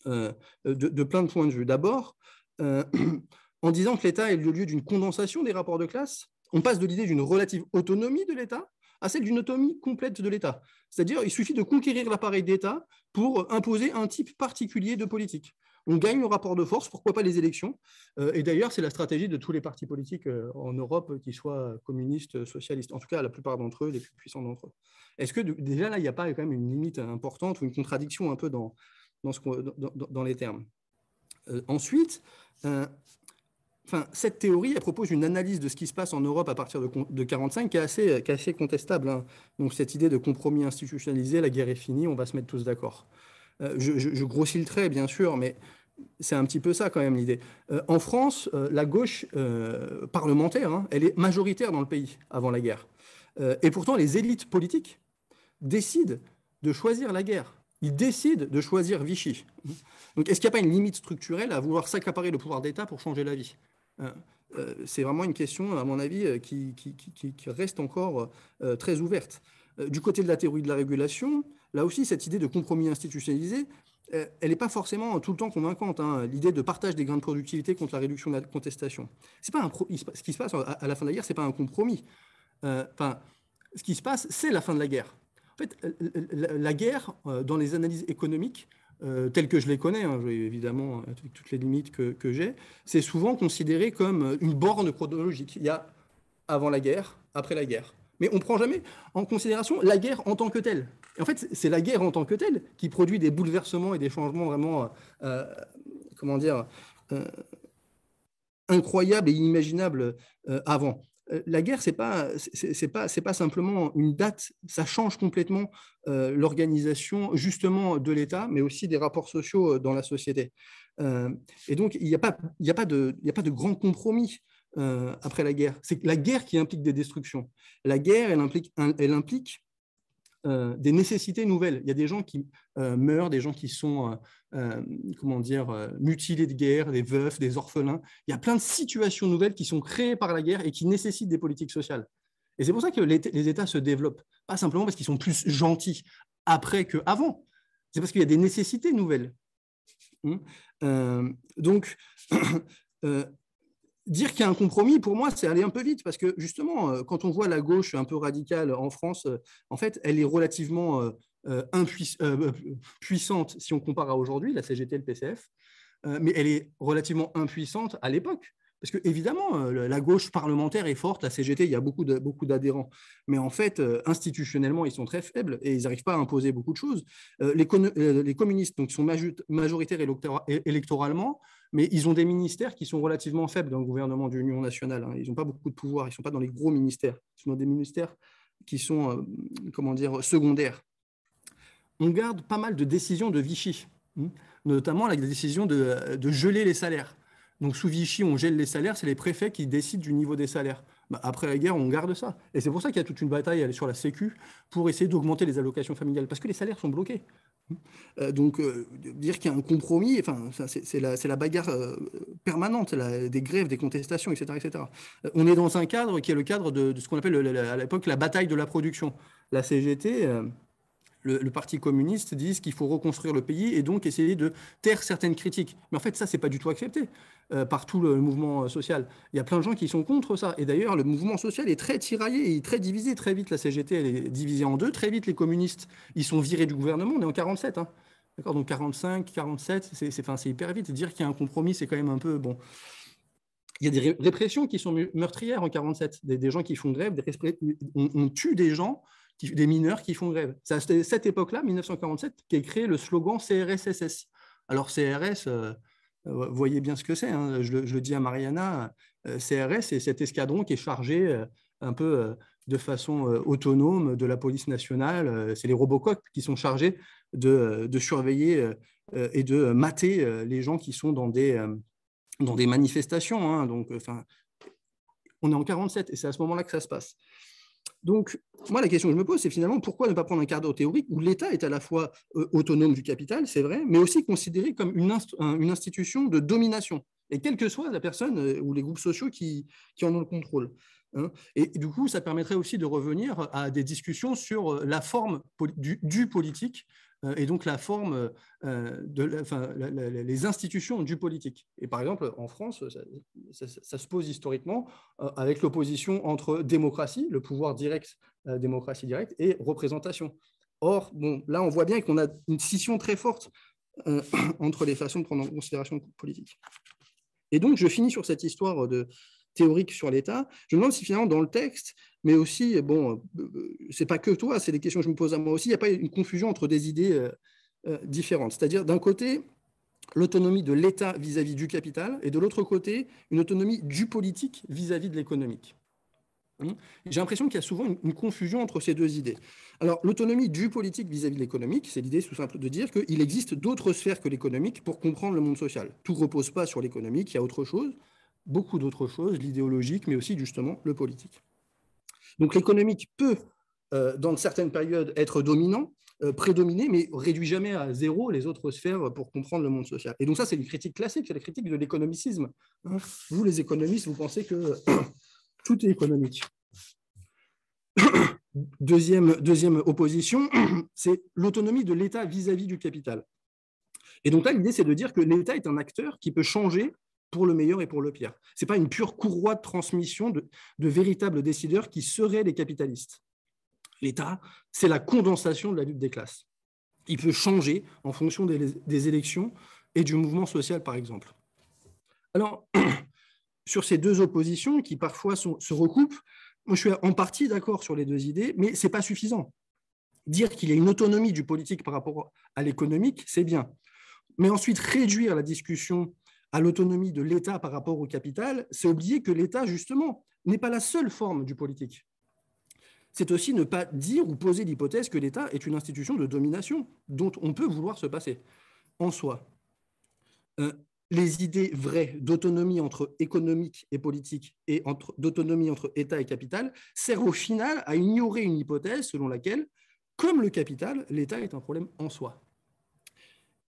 de plein de points de vue. D'abord, en disant que l'État est le lieu d'une condensation des rapports de classe, on passe de l'idée d'une relative autonomie de l'État à celle d'une autonomie complète de l'État. C'est-à-dire, il suffit de conquérir l'appareil d'État pour imposer un type particulier de politique. On gagne le rapport de force, pourquoi pas les élections. Et d'ailleurs, c'est la stratégie de tous les partis politiques en Europe, qu'ils soient communistes, socialistes, en tout cas la plupart d'entre eux, les plus puissants d'entre eux. Est-ce que déjà là, il n'y a pas quand même une limite importante ou une contradiction un peu dans les termes? Ensuite, cette théorie, elle propose une analyse de ce qui se passe en Europe à partir de 1945 qui est assez contestable. Hein. Donc cette idée de compromis institutionnalisé, la guerre est finie, on va se mettre tous d'accord. Je grossis le trait, bien sûr, mais c'est un petit peu ça quand même l'idée. En France, la gauche parlementaire, hein, elle est majoritaire dans le pays avant la guerre. Et pourtant, les élites politiques décident de choisir la guerre. Ils décident de choisir Vichy. Donc, est-ce qu'il n'y a pas une limite structurelle à vouloir s'accaparer le pouvoir d'État pour changer la vie? C'est vraiment une question, à mon avis, qui reste encore très ouverte. Du côté de la théorie de la régulation, là aussi, cette idée de compromis institutionnalisé, elle n'est pas forcément tout le temps convaincante. Hein. L'idée de partage des gains de productivité contre la réduction de la contestation. C'est pas ce qui se passe à la fin de la guerre, ce n'est pas un compromis. Ce qui se passe, c'est la fin de la guerre. En fait, la guerre, dans les analyses économiques, telles que je les connais, hein, évidemment, avec toutes les limites que j'ai, c'est souvent considéré comme une borne chronologique. Il y a avant la guerre, après la guerre. Mais on ne prend jamais en considération la guerre en tant que telle. Et en fait, c'est la guerre en tant que telle qui produit des bouleversements et des changements vraiment, incroyables et inimaginables avant. La guerre, c'est pas simplement une date, ça change complètement l'organisation justement de l'État, mais aussi des rapports sociaux dans la société. Et donc, il n'y a pas de grand compromis après la guerre. C'est la guerre qui implique des destructions. La guerre, elle implique des nécessités nouvelles. Il y a des gens qui meurent, des gens qui sont mutilés de guerre, des veufs, des orphelins. Il y a plein de situations nouvelles qui sont créées par la guerre et qui nécessitent des politiques sociales. Et c'est pour ça que les États se développent, pas simplement parce qu'ils sont plus gentils après qu'avant. C'est parce qu'il y a des nécessités nouvelles. Donc, dire qu'il y a un compromis, pour moi, c'est aller un peu vite, parce que justement, quand on voit la gauche un peu radicale en France, en fait, elle est relativement puissante si on compare à aujourd'hui, la CGT et le PCF, mais elle est relativement impuissante à l'époque. Parce que, évidemment, la gauche parlementaire est forte, la CGT, il y a beaucoup d'adhérents. Mais en fait, institutionnellement, ils sont très faibles et ils n'arrivent pas à imposer beaucoup de choses. Les communistes donc, sont majoritaires électoralement, mais ils ont des ministères qui sont relativement faibles dans le gouvernement de l'Union nationale. Hein. Ils n'ont pas beaucoup de pouvoir, ils ne sont pas dans les gros ministères. Ils sont dans des ministères qui sont, secondaires. On garde pas mal de décisions de Vichy, notamment la décision de geler les salaires. Donc, sous Vichy, on gèle les salaires, c'est les préfets qui décident du niveau des salaires. Après la guerre, on garde ça. Et c'est pour ça qu'il y a toute une bataille sur la Sécu pour essayer d'augmenter les allocations familiales, parce que les salaires sont bloqués. Donc, dire qu'il y a un compromis, c'est la bagarre permanente, des grèves, des contestations, etc., etc. On est dans un cadre qui est le cadre de ce qu'on appelle à l'époque la bataille de la production. La CGT... Le Parti communiste disent qu'il faut reconstruire le pays et donc essayer de taire certaines critiques. Mais en fait, ça, ce n'est pas du tout accepté par tout le mouvement social. Il y a plein de gens qui sont contre ça. Et d'ailleurs, le mouvement social est très tiraillé et très divisé. Très vite, la CGT, elle est divisée en deux. Très vite, les communistes, ils sont virés du gouvernement. On est en 47. Hein. D'accord, donc 45, 47, c'est hyper vite. Dire qu'il y a un compromis, c'est quand même un peu... bon. Il y a des répressions qui sont meurtrières en 47. Des gens qui font grève, on tue des gens... des mineurs qui font grève. C'est à cette époque-là, 1947, qu'est créé le slogan CRS-SS. Alors CRS, vous voyez bien ce que c'est, hein, je le dis à Mariana, CRS, c'est cet escadron qui est chargé un peu de façon autonome de la police nationale. C'est les Robocop qui sont chargés de surveiller et de mater les gens qui sont dans des manifestations. Hein, donc, on est en 47 et c'est à ce moment-là que ça se passe. Donc, moi, la question que je me pose, c'est finalement pourquoi ne pas prendre un cadre théorique où l'État est à la fois autonome du capital, c'est vrai, mais aussi considéré comme une institution de domination, et quelle que soit la personne ou les groupes sociaux qui en ont le contrôle. Hein. Et du coup, ça permettrait aussi de revenir à des discussions sur la forme du politique, et donc la forme, les institutions du politique. Et par exemple, en France, ça se pose historiquement avec l'opposition entre démocratie, le pouvoir direct, démocratie directe, et représentation. Or, bon, là, on voit bien qu'on a une scission très forte entre les façons de prendre en considération le politique. Et donc, je finis sur cette histoire théorique sur l'État. Je me demande si finalement, dans le texte, mais aussi, bon, c'est pas que toi, c'est des questions que je me pose à moi aussi, il n'y a pas une confusion entre des idées différentes. C'est-à-dire, d'un côté, l'autonomie de l'État vis-à-vis du capital, et de l'autre côté, une autonomie du politique vis-à-vis de l'économique. J'ai l'impression qu'il y a souvent une confusion entre ces deux idées. Alors, l'autonomie du politique vis-à-vis de l'économique, c'est l'idée tout simple de dire qu'il existe d'autres sphères que l'économique pour comprendre le monde social. Tout ne repose pas sur l'économique, il y a autre chose, beaucoup d'autres choses, l'idéologique, mais aussi justement le politique. Donc, l'économique peut, dans certaines périodes, être dominant, prédominé, mais réduit jamais à zéro les autres sphères pour comprendre le monde social. Et donc ça, c'est une critique classique, c'est la critique de l'économicisme. Vous, les économistes, vous pensez que tout est économique. Deuxième opposition, c'est l'autonomie de l'État vis-à-vis du capital. Et donc là, l'idée, c'est de dire que l'État est un acteur qui peut changer pour le meilleur et pour le pire. Ce n'est pas une pure courroie de transmission de véritables décideurs qui seraient les capitalistes. L'État, c'est la condensation de la lutte des classes. Il peut changer en fonction des élections et du mouvement social, par exemple. Alors, sur ces deux oppositions qui parfois se recoupent, moi, je suis en partie d'accord sur les deux idées, mais ce n'est pas suffisant. Dire qu'il y a une autonomie du politique par rapport à l'économique, c'est bien. Mais ensuite, réduire la discussion à l'autonomie de l'État par rapport au capital, c'est oublier que l'État, justement, n'est pas la seule forme du politique. C'est aussi ne pas dire ou poser l'hypothèse que l'État est une institution de domination dont on peut vouloir se passer en soi. Les idées vraies d'autonomie entre économique et politique et d'autonomie entre État et capital servent au final à ignorer une hypothèse selon laquelle, comme le capital, l'État est un problème en soi.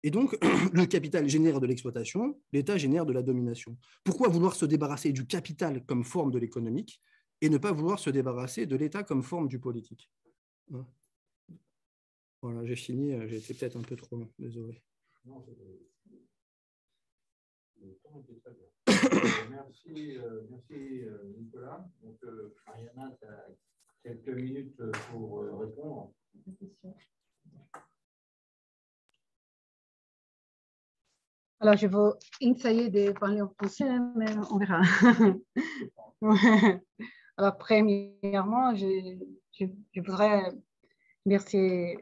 Et donc, le capital génère de l'exploitation, l'État génère de la domination. Pourquoi vouloir se débarrasser du capital comme forme de l'économique et ne pas vouloir se débarrasser de l'État comme forme du politique? Voilà, j'ai fini, j'ai été peut-être un peu trop long, désolé. Non, le temps était très bien. Merci Nicolas. Donc, Mariana, tu as quelques minutes pour répondre. Alors, je vais essayer de parler en français, mais on verra. Alors, premièrement, je voudrais remercier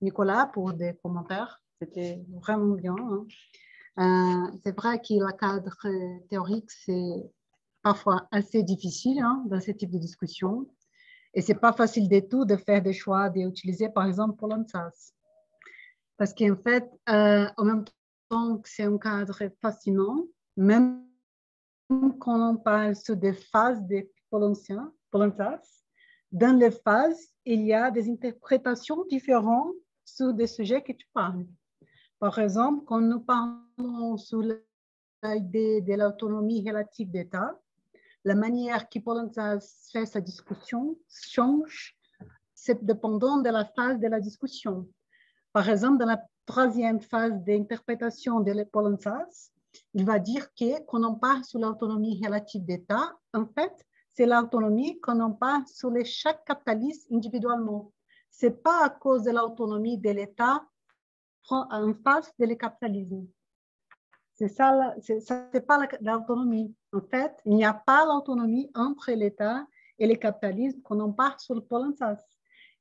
Nicolas pour des commentaires. C'était vraiment bien. C'est vrai que le cadre théorique, c'est parfois assez difficile dans ce type de discussion. Et ce n'est pas facile du tout de faire des choix, d'utiliser par exemple Polonczas. Parce qu'en fait, en même temps que c'est un cadre fascinant, même quand on parle sur des phases de Polonczas, dans les phases, il y a des interprétations différentes sur des sujets que tu parles. Par exemple, quand nous parlons sur l'idée de l'autonomie relative d'État, la manière que Polonczas fait sa discussion change, c'est dépendant de la phase de la discussion. Par exemple, dans la troisième phase d'interprétation de Polonczas, il va dire que quand on parle sur l'autonomie relative d'État, en fait, c'est l'autonomie quand on parle sur chaque capitaliste individuellement. Ce n'est pas à cause de l'autonomie de l'État en face de le capitalisme. C'est ça, c'est pas l'autonomie. En fait, il n'y a pas l'autonomie entre l'État et le capitalisme quand on parle sur le Polonczas.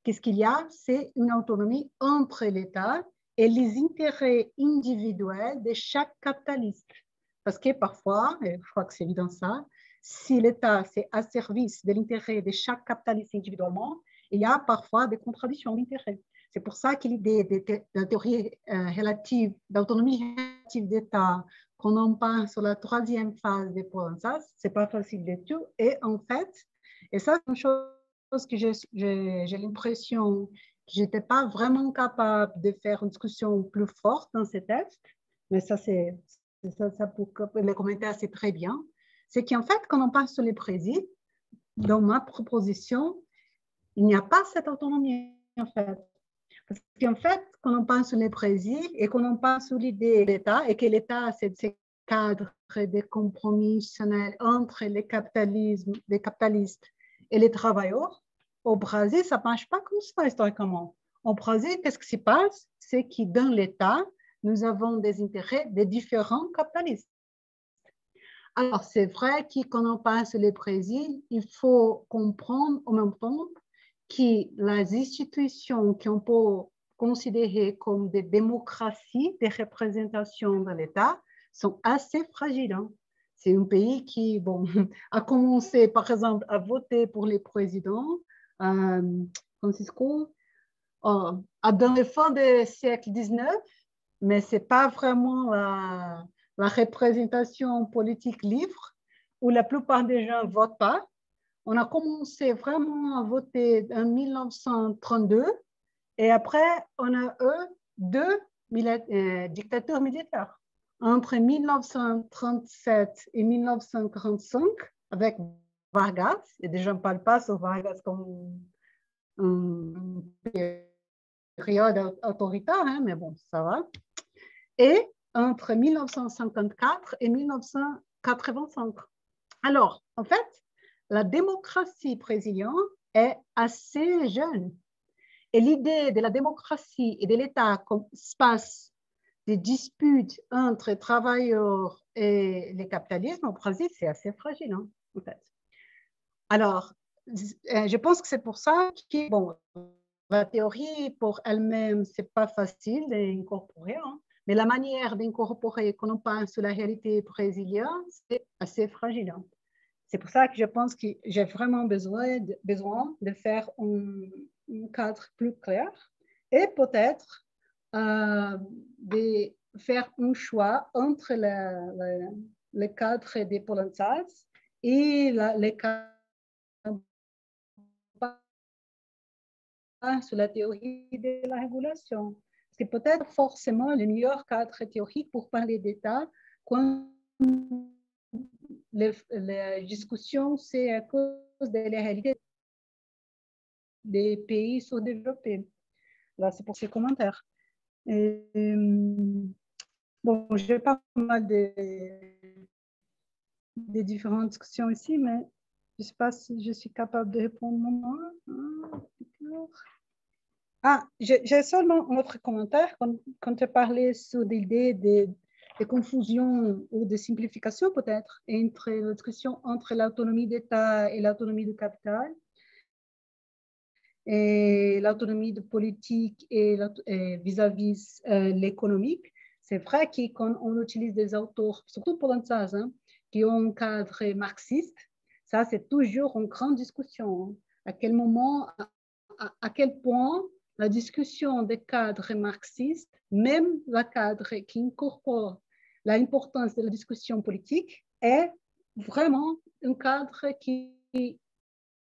Qu'est-ce qu'il y a? C'est une autonomie entre l'État et les intérêts individuels de chaque capitaliste. Parce que parfois, et je crois que c'est évident ça, si l'État c'est à service de l'intérêt de chaque capitaliste individuellement, il y a parfois des contradictions d'intérêts. C'est pour ça que l'idée de la théorie relative, d'autonomie relative d'État, quand on parle sur la troisième phase des Polonczas, ce n'est pas facile du tout. Et en fait, et ça, c'est une chose que j'ai l'impression que je n'étais pas vraiment capable de faire une discussion plus forte dans ces textes, mais ça, pour les commentaires, c'est très bien, c'est qu'en fait, quand on parle sur les présidents, dans ma proposition, il n'y a pas cette autonomie, en fait. Parce qu'en fait, quand on pense sur les présidents et quand on pense sur l'idée de l'État, et que l'État, c'est ce cadre de compromis entre les capitalistes et les travailleurs, au Brésil, ça ne marche pas comme ça historiquement. Au Brésil, qu'est-ce qui se passe? C'est que dans l'État, nous avons des intérêts des différents capitalistes. Alors, c'est vrai que quand on pense sur les présidents, il faut comprendre en même temps que les institutions qu'on peut considérer comme des démocraties, des représentations de l'État, sont assez fragiles. Hein. C'est un pays qui bon, a commencé, par exemple, à voter pour les présidents, Francisco, dans le fin du siècle XIX, mais ce n'est pas vraiment la représentation politique libre, où la plupart des gens ne votent pas. On a commencé vraiment à voter en 1932 et après, on a eu deux dictatures militaires. Entre 1937 et 1945, avec Vargas, et déjà on ne parle pas sur Vargas comme une période autoritaire, hein, mais bon, ça va. Et entre 1954 et 1985. Alors, en fait, la démocratie brésilienne est assez jeune. Et l'idée de la démocratie et de l'État comme espace de dispute entre les travailleurs et les capitalismes au Brésil, c'est assez fragile, hein, en fait. Alors, je pense que c'est pour ça que, bon, la théorie pour elle-même, ce n'est pas facile d'incorporer, hein, mais la manière d'incorporer quand on pense sur la réalité brésilienne, c'est assez fragile. Hein. C'est pour ça que je pense que j'ai vraiment besoin de faire un cadre plus clair et peut-être de faire un choix entre le cadre des Polanzas et le cadre sur la théorie de la régulation. C'est peut-être forcément le meilleur cadre théorique pour parler d'État quand les discussions, c'est à cause de la réalité des pays sous-développés. Là, c'est pour ces commentaires. Et, bon, j'ai pas mal de différentes discussions ici, mais je ne sais pas si je suis capable de répondre maintenant. J'ai seulement un autre commentaire quand tu parlais sur l'idée de confusion ou de simplification peut-être entre la discussion entre l'autonomie d'État et l'autonomie du capital et l'autonomie de politique et vis-à-vis l'économique. C'est vrai que quand on utilise des auteurs, surtout pour l'Ansaz, hein, qui ont un cadre marxiste, ça c'est toujours une grande discussion. Hein. À quel moment, à quel point la discussion des cadres marxistes, même le cadre qui incorpore l'importance de la discussion politique, est vraiment un cadre qui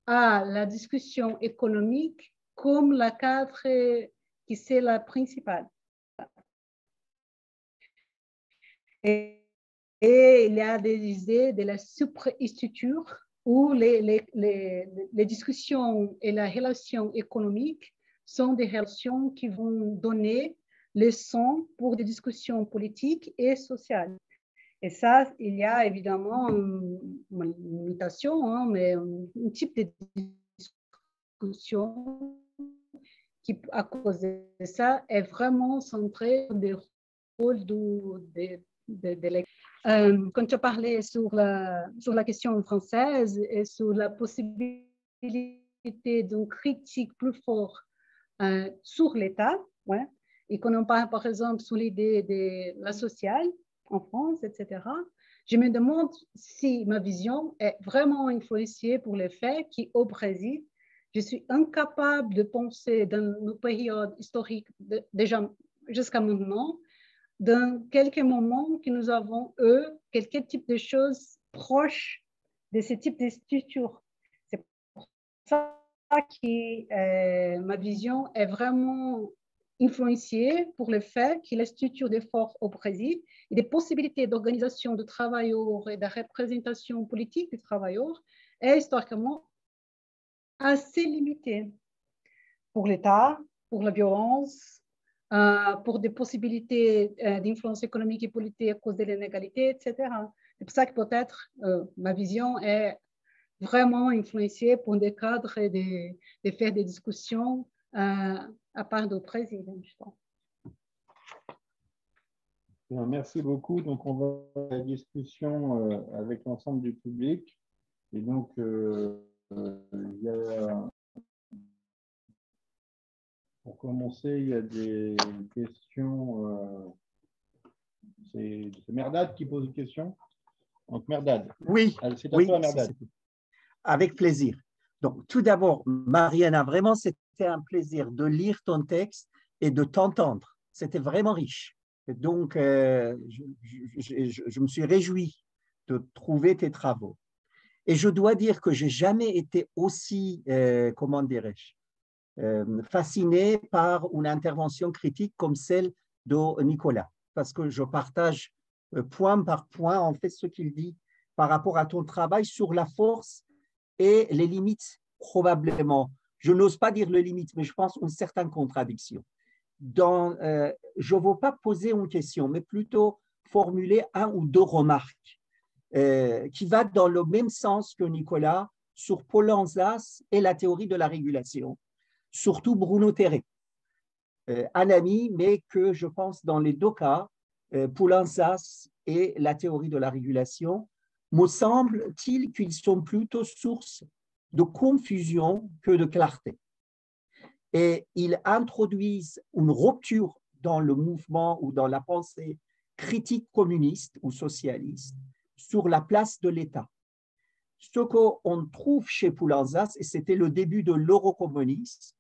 a la discussion économique comme le cadre qui c'est la principale. Et il y a des idées de la superstructure où les discussions et la relation économique sont des relations qui vont donner le son pour des discussions politiques et sociales. Et ça, il y a évidemment une limitation, hein, mais un type de discussion qui, à cause de ça, est vraiment centré sur le rôle de quand tu parlais sur la question française et sur la possibilité d'une critique plus forte sur l'État, ouais, et quand on parle par exemple sur l'idée de la sociale en France, etc., je me demande si ma vision est vraiment influencée pour le fait qu'au Brésil, je suis incapable de penser dans nos périodes historiques déjà jusqu'à maintenant, dans quelques moments que nous avons eu quelques types de choses proches de ce type de structure. C'est pour ça que ma vision est vraiment influencée pour le fait que la structure des forces au Brésil et des possibilités d'organisation de travailleurs et de représentation politique des travailleurs est historiquement assez limitée pour l'État, pour la violence, pour des possibilités d'influence économique et politique à cause de l'inégalité, etc. C'est pour ça que peut-être ma vision est vraiment influencée pour des cadres et de faire des discussions à part du président. Bien, merci beaucoup. Donc, on va faire la discussion avec l'ensemble du public. Et donc, il y a, pour commencer, il y a des questions. C'est Merdad qui pose une question. Donc, Merdad. Oui, c'est à toi, Merdad. Avec plaisir. Donc, tout d'abord, Mariana, vraiment, c'était un plaisir de lire ton texte et de t'entendre. C'était vraiment riche. Et donc, je me suis réjoui de trouver tes travaux. Et je dois dire que je n'ai jamais été aussi, comment dirais-je, fasciné par une intervention critique comme celle de Nicolas, parce que je partage point par point, en fait, ce qu'il dit par rapport à ton travail sur la force et les limites, probablement. Je n'ose pas dire les limites, mais je pense une certaine contradiction. Je ne veux pas poser une question, mais plutôt formuler un ou deux remarques qui va dans le même sens que Nicolas sur Poulantzas et la théorie de la régulation, surtout Bruno Terré, un ami, mais que je pense dans les deux cas, Poulantzas et la théorie de la régulation, me semble-t-il qu'ils sont plutôt source de confusion que de clarté. Et ils introduisent une rupture dans le mouvement ou dans la pensée critique communiste ou socialiste sur la place de l'État. Ce qu'on trouve chez Poulantzas, et c'était le début de l'eurocommunisme,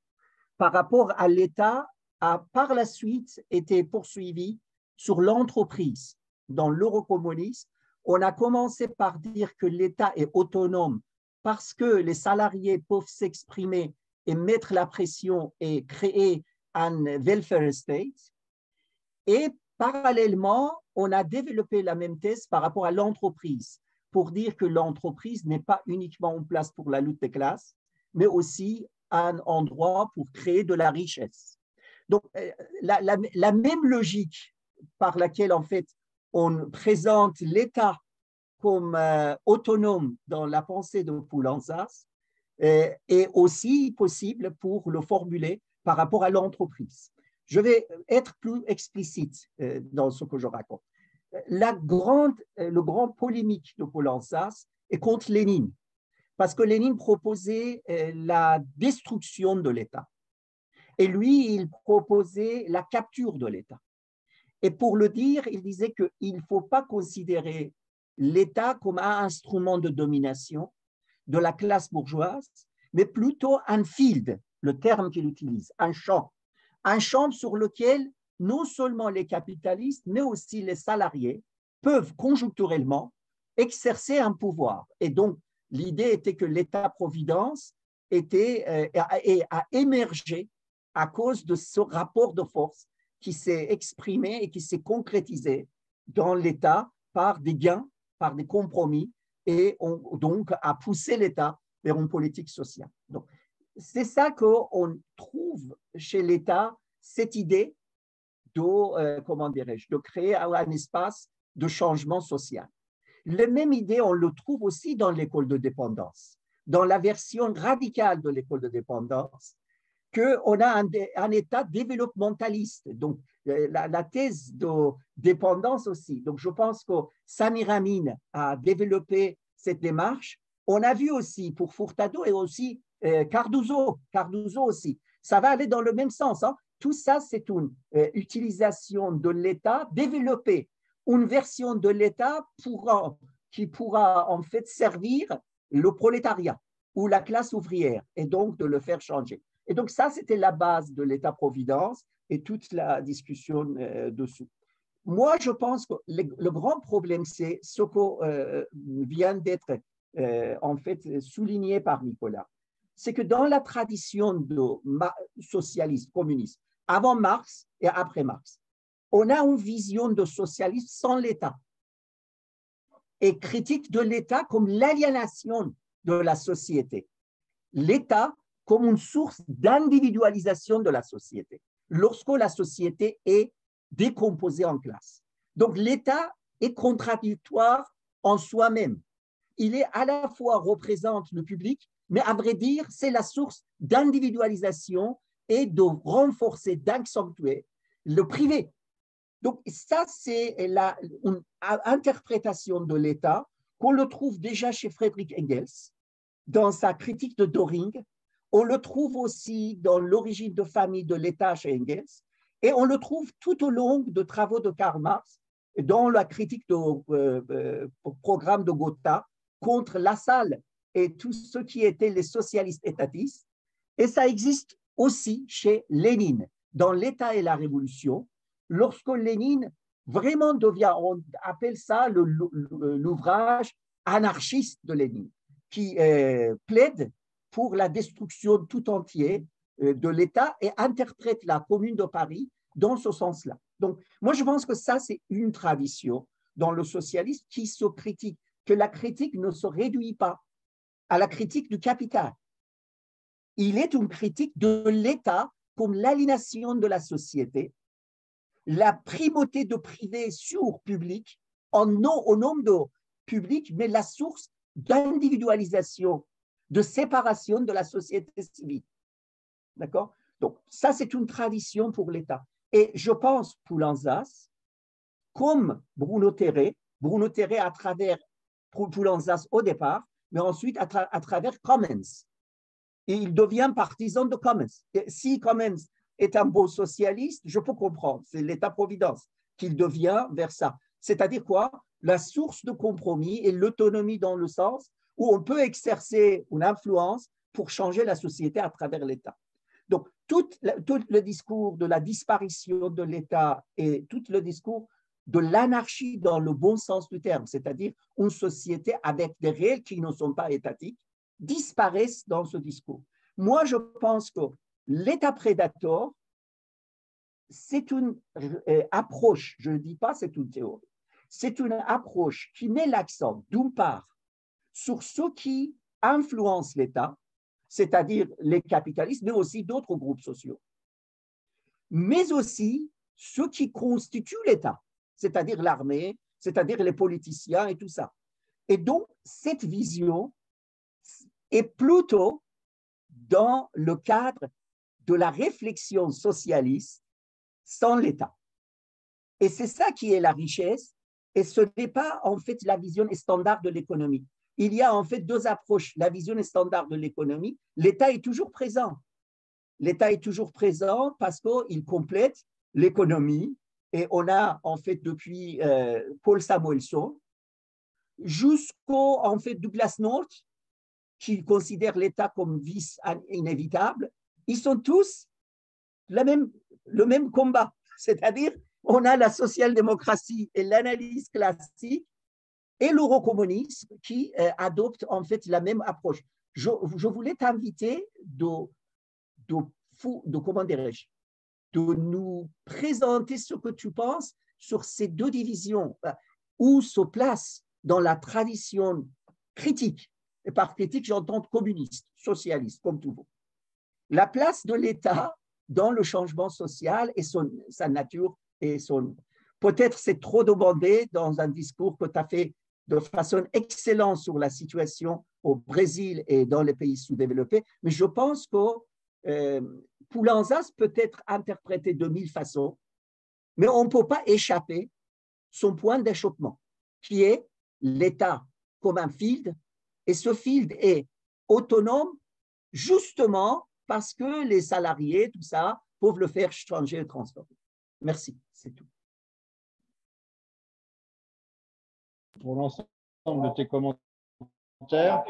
par rapport à l'État, a par la suite été poursuivi sur l'entreprise. Dans l'eurocommunisme, on a commencé par dire que l'État est autonome parce que les salariés peuvent s'exprimer et mettre la pression et créer un welfare state. Et parallèlement, on a développé la même thèse par rapport à l'entreprise, pour dire que l'entreprise n'est pas uniquement une place pour la lutte des classes, mais aussi un endroit pour créer de la richesse. Donc, la même logique par laquelle, en fait, on présente l'État comme autonome dans la pensée de Poulantzas est aussi possible pour le formuler par rapport à l'entreprise. Je vais être plus explicite dans ce que je raconte. Le grand polémique de Poulantzas est contre Lénine, parce que Lénine proposait la destruction de l'État. Et lui, il proposait la capture de l'État. Et pour le dire, il disait qu'il ne faut pas considérer l'État comme un instrument de domination de la classe bourgeoise, mais plutôt un field, le terme qu'il utilise, un champ sur lequel non seulement les capitalistes, mais aussi les salariés peuvent conjoncturellement exercer un pouvoir. Et donc, l'idée était que l'État-providence a émergé à cause de ce rapport de force qui s'est exprimé et qui s'est concrétisé dans l'État par des gains, par des compromis, et donc a poussé l'État vers une politique sociale. Donc, c'est ça qu'on trouve chez l'État, cette idée comment dirais-je, de créer un espace de changement social. La même idée, on le trouve aussi dans l'école de dépendance. Dans la version radicale de l'école de dépendance, qu'on a un État développementaliste, donc la thèse de dépendance aussi. Donc, je pense que Samir Amin a développé cette démarche. On a vu aussi pour Furtado et aussi Cardozo aussi. Ça va aller dans le même sens. Hein. Tout ça, c'est une utilisation de l'État, développer une version de l'État qui pourra en fait servir le prolétariat ou la classe ouvrière et donc de le faire changer. Et donc ça, c'était la base de l'État-providence et toute la discussion dessous. Moi, je pense que le grand problème, c'est ce que vient d'être en fait souligné par Nicolas. c'est que dans la tradition socialiste, communiste, avant Marx et après Marx, on a une vision de socialisme sans l'État et critique de l'État comme l'aliénation de la société. L'État comme une source d'individualisation de la société, lorsque la société est décomposée en classes. Donc, l'État est contradictoire en soi-même. Il est à la fois représente le public, mais à vrai dire, c'est la source d'individualisation et de renforcer, d'accentuer le privé. Donc, ça, c'est une interprétation de l'État qu'on le trouve déjà chez Friedrich Engels, dans sa critique de Doring. On le trouve aussi dans l'origine de famille de l'État chez Engels, et on le trouve tout au long de travaux de Karl Marx, dans la critique du programme de Gotha contre Lassalle et tous ceux qui étaient les socialistes étatistes. Et ça existe aussi chez Lénine, dans l'État et la Révolution, lorsque Lénine vraiment devient, on appelle ça l'ouvrage anarchiste de Lénine, qui plaide pour la destruction tout entière de l'État et interprète la Commune de Paris dans ce sens-là. Donc, moi, je pense que ça, c'est une tradition dans le socialisme qui se critique, que la critique ne se réduit pas à la critique du capital. Il est une critique de l'État comme l'aliénation de la société, la primauté de privé sur public, au nom de public, mais la source d'individualisation, de séparation de la société civile. D'accord? Donc, ça, c'est une tradition pour l'État. Et je pense, Poulantzas, comme Bruno Terray à travers Poulantzas au départ, mais ensuite à travers Commons. Et il devient partisan de Commons. Et si Commons est un beau socialiste, je peux comprendre, c'est l'État-providence qu'il devient vers ça. C'est-à-dire quoi? La source de compromis et l'autonomie dans le sens où on peut exercer une influence pour changer la société à travers l'État. Donc, tout le discours de la disparition de l'État et tout le discours de l'anarchie dans le bon sens du terme, c'est-à-dire une société avec des règles qui ne sont pas étatiques, disparaissent dans ce discours. Moi, je pense que l'État prédateur, c'est une approche, je ne dis pas c'est une théorie, c'est une approche qui met l'accent, d'une part, sur ceux qui influencent l'État, c'est-à-dire les capitalistes, mais aussi d'autres groupes sociaux, mais aussi ceux qui constituent l'État, c'est-à-dire l'armée, c'est-à-dire les politiciens et tout ça. Et donc, cette vision est plutôt dans le cadre de la réflexion socialiste sans l'État. Et c'est ça qui est la richesse, et ce n'est pas en fait la vision standard de l'économie. Il y a en fait deux approches. La vision standard de l'économie, l'État est toujours présent. L'État est toujours présent parce qu'il complète l'économie, et on a en fait depuis Paul Samuelson jusqu'au en fait Douglas North, qui considère l'État comme vice inévitable. Ils sont tous le même combat, c'est-à-dire on a la social-démocratie et l'analyse classique et l'eurocommunisme qui adoptent en fait la même approche. Je voulais t'inviter comment dirais-je, de nous présenter ce que tu penses sur ces deux divisions, où se place dans la tradition critique, et par critique j'entends communiste, socialiste, comme tout le monde, la place de l'État dans le changement social et sa nature et son... Peut-être c'est trop demandé dans un discours que tu as fait de façon excellente sur la situation au Brésil et dans les pays sous-développés, mais je pense que Poulantzas peut être interprété de mille façons, mais on ne peut pas échapper son point d'achoppement, qui est l'État comme un field, et ce field est autonome justement parce que les salariés, tout ça, peuvent le faire changer et transformer. Merci, c'est tout. Pour l'ensemble de tes commentaires,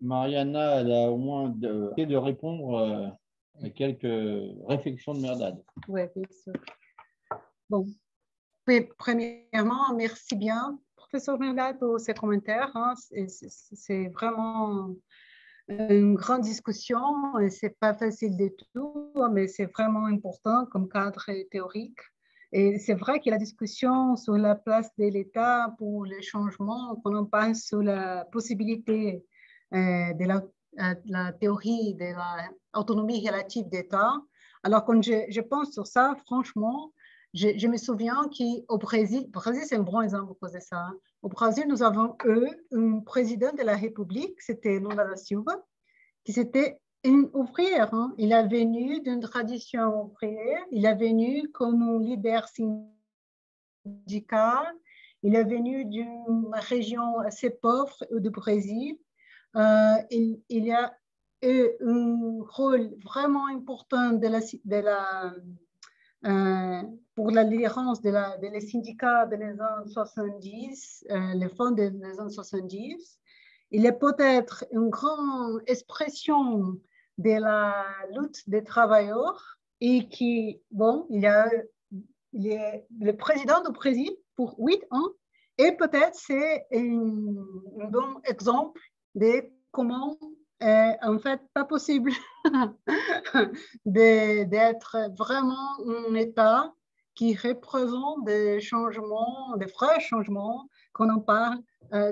Mariana, elle a au moins de répondre à quelques réflexions de Mehrdad. Oui, bien sûr. Bon, oui, premièrement, merci bien professeur Merlat, pour ses commentaires. Hein. C'est vraiment une grande discussion et c'est pas facile du tout, mais c'est vraiment important comme cadre théorique. Et c'est vrai que la discussion sur la place de l'État pour les changements, quand on parle sur la possibilité de la théorie de l'autonomie relative d'État, alors quand je pense sur ça, franchement, je me souviens qu'au Brésil, c'est un bon exemple à cause de ça. Hein. Au Brésil, nous avons un président de la République, c'était Lula da Silva, qui c'était une ouvrière. Hein. Il est venu d'une tradition ouvrière, il est venu comme un leader syndical, il est venu d'une région assez pauvre du Brésil. Il y a eu un rôle vraiment important pour l'adhérence des syndicats des années 70, les fonds des années 70. Il est peut-être une grande expression de la lutte des travailleurs et qui, bon, il est le président du Brésil pour 8 ans et peut-être c'est un bon exemple de comment en fait pas possible d'être vraiment un État qui représente des changements, des vrais changements quand on parle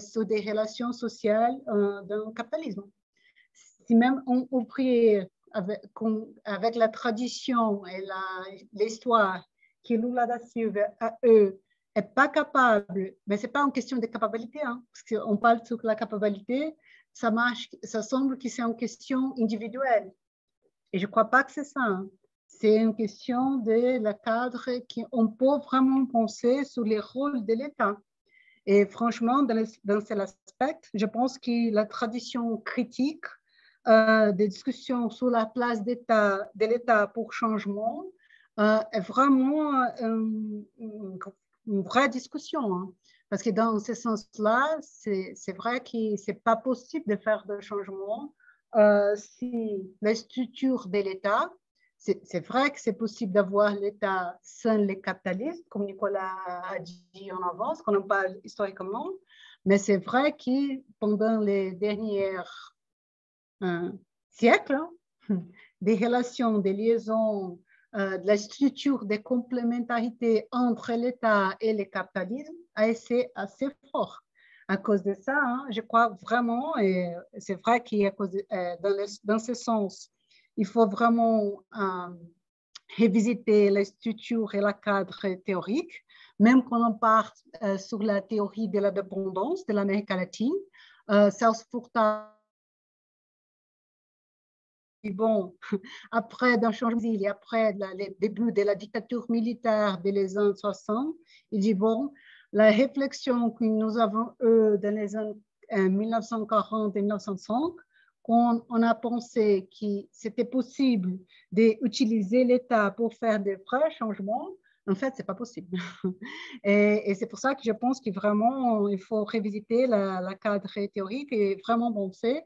sur des relations sociales d'un capitalisme. Si même on ouvrier avec la tradition et l'histoire que Lula da Silva a eux n'est pas capable, mais ce n'est pas une question de capacité, hein, parce qu'on parle sur la capacité, ça semble que c'est une question individuelle. Et je ne crois pas que c'est ça. Hein. C'est une question de la cadre qu'on peut vraiment penser sur les rôles de l'État. Et franchement, dans cet aspect, je pense que la tradition critique des discussions sur la place de l'État pour changement est vraiment une vraie discussion. Hein. Parce que dans ce sens-là, c'est vrai que ce n'est pas possible de faire de changement si la structure de l'État, c'est vrai que c'est possible d'avoir l'État sans le capitalisme, comme Nicolas a dit en avance, quand on parle historiquement, mais c'est vrai que pendant les derniers siècles, des relations, des liaisons, de la structure des complémentarités entre l'État et le capitalisme a été assez fort. À cause de ça, hein, je crois vraiment, et c'est vrai qu'il y a dans ce sens, il faut vraiment revisiter la structure et le cadre théorique, même quand on part sur la théorie de la dépendance de l'Amérique latine. Celso Furtado, bon, après d'un changement et après le début de la dictature militaire des années 60, il dit, bon, la réflexion que nous avons eue dans les années 1940 et 1960, quand on a pensé que c'était possible d'utiliser l'État pour faire des vrais changements, en fait, ce n'est pas possible. Et c'est pour ça que je pense qu'il vraiment, il faut revisiter la cadre théorique et vraiment penser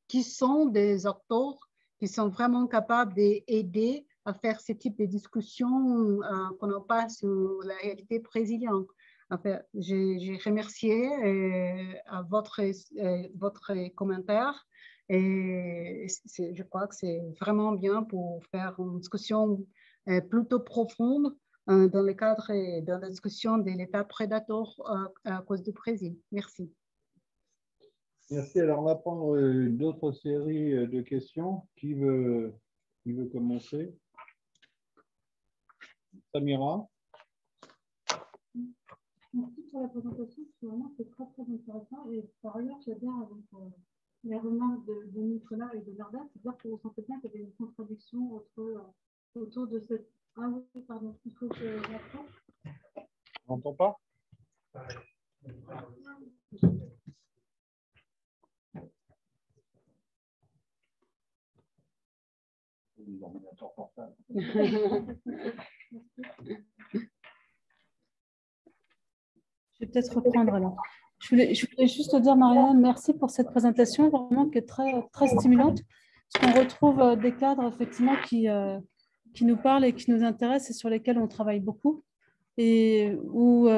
qui sont des acteurs qui sont vraiment capables d'aider à faire ce type de discussion quand on parle sur la réalité brésilienne. Enfin, j'ai remercié à votre commentaire et je crois que c'est vraiment bien pour faire une discussion plutôt profonde dans le cadre et dans la discussion de l'État prédateur à cause du Brésil. Merci. Merci. Alors, on va prendre d'autres séries de questions. Qui veut commencer? Samira? Merci pour la présentation. Vraiment, c'est très, très intéressant. Et par ailleurs, j'adhère avec les remarques de Nicolas et de Merlat. C'est-à-dire que vous sentez bien qu'il y avait une contradiction autour de cette... Ah oui, pardon. Il faut que je l'apprenne. On n'entend pas? Je vais peut-être reprendre alors. Je voulais juste te dire, Marianne, merci pour cette présentation, vraiment qui est très, très stimulante. Parce qu'on retrouve des cadres, effectivement, qui nous parlent et qui nous intéressent et sur lesquels on travaille beaucoup. Et où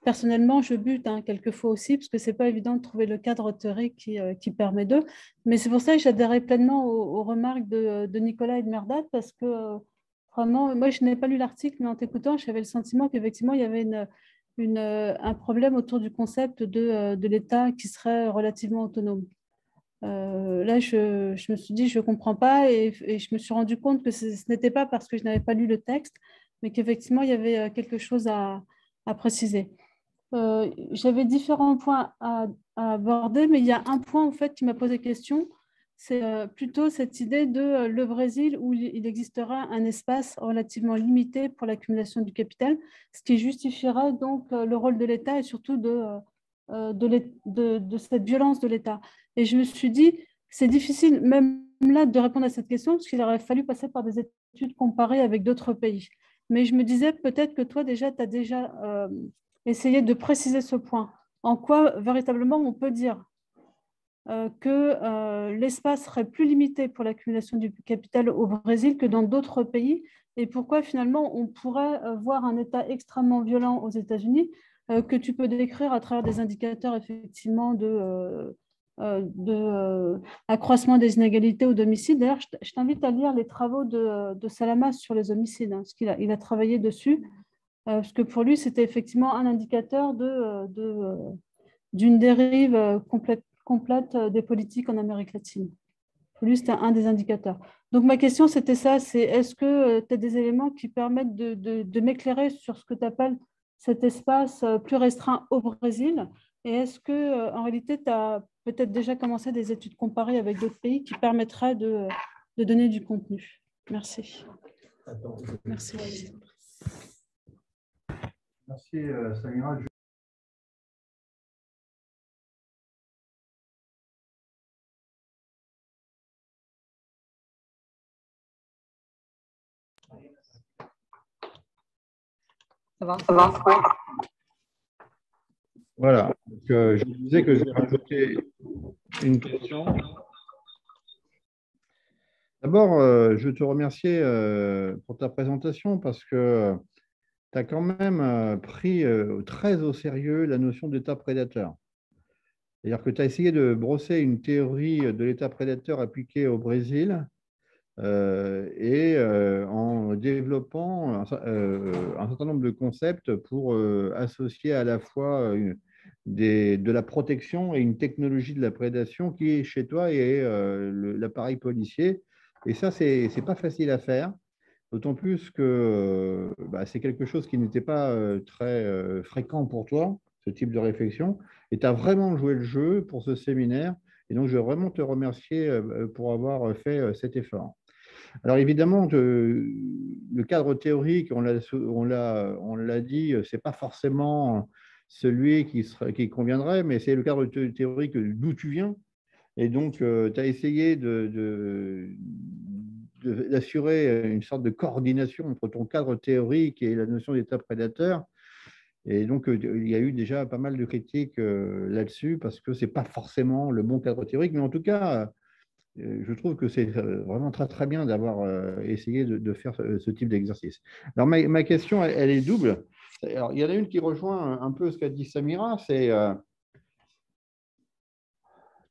personnellement, je bute quelquefois aussi, parce que ce n'est pas évident de trouver le cadre théorique qui permet d'eux. Mais c'est pour ça que j'adhérais pleinement aux remarques de Nicolas et de Merdad, parce que vraiment, moi, je n'ai pas lu l'article, mais en t'écoutant, j'avais le sentiment qu'effectivement, il y avait un problème autour du concept de l'État qui serait relativement autonome. Là, je me suis dit, je ne comprends pas, et je me suis rendu compte que ce n'était pas parce que je n'avais pas lu le texte, mais qu'effectivement, il y avait quelque chose à préciser. J'avais différents points à aborder, mais il y a un point en fait qui m'a posé question, c'est plutôt cette idée de le Brésil où il existera un espace relativement limité pour l'accumulation du capital, ce qui justifierait donc le rôle de l'État et surtout de cette violence de l'État. Et je me suis dit, c'est difficile même là de répondre à cette question parce qu'il aurait fallu passer par des études comparées avec d'autres pays. Mais je me disais peut-être que toi déjà, tu as déjà essayer de préciser ce point. En quoi véritablement on peut dire que l'espace serait plus limité pour l'accumulation du capital au Brésil que dans d'autres pays, et pourquoi finalement on pourrait voir un État extrêmement violent aux États-Unis que tu peux décrire à travers des indicateurs effectivement accroissement des inégalités au domicile. D'ailleurs, je t'invite à lire les travaux de Salamas sur les homicides, parce qu'il a travaillé dessus. Parce que pour lui, c'était effectivement un indicateur d'une dérive complète des politiques en Amérique latine. Pour lui, c'était un des indicateurs. Donc, ma question, c'était ça, c'est est-ce que tu as des éléments qui permettent de m'éclairer sur ce que tu appelles cet espace plus restreint au Brésil? Et est-ce que en réalité, tu as peut-être déjà commencé des études comparées avec d'autres pays qui permettraient de donner du contenu? Merci. Merci. Merci, Samira. Ça va? Voilà. Donc, je disais que je vais rajouter une question. D'abord, je veux te remercier pour ta présentation parce que tu as quand même pris très au sérieux la notion d'État prédateur. C'est-à-dire que tu as essayé de brosser une théorie de l'État prédateur appliquée au Brésil en développant un certain nombre de concepts pour associer à la fois de la protection et une technologie de la prédation qui est chez toi et l'appareil policier. Et ça, c'est pas facile à faire, d'autant plus que c'est quelque chose qui n'était pas très fréquent pour toi, ce type de réflexion. Et tu as vraiment joué le jeu pour ce séminaire. Et donc, je veux vraiment te remercier pour avoir fait cet effort. Alors évidemment, le cadre théorique, on l'a dit, ce n'est pas forcément celui qui conviendrait, mais c'est le cadre théorique d'où tu viens. Et donc, tu as essayé d'assurer une sorte de coordination entre ton cadre théorique et la notion d'État prédateur. Et donc, il y a eu déjà pas mal de critiques là-dessus parce que ce n'est pas forcément le bon cadre théorique, mais en tout cas, je trouve que c'est vraiment très, très bien d'avoir essayé de faire ce type d'exercice. Alors, ma question, elle est double. Alors, il y en a une qui rejoint un peu ce qu'a dit Samira, c'est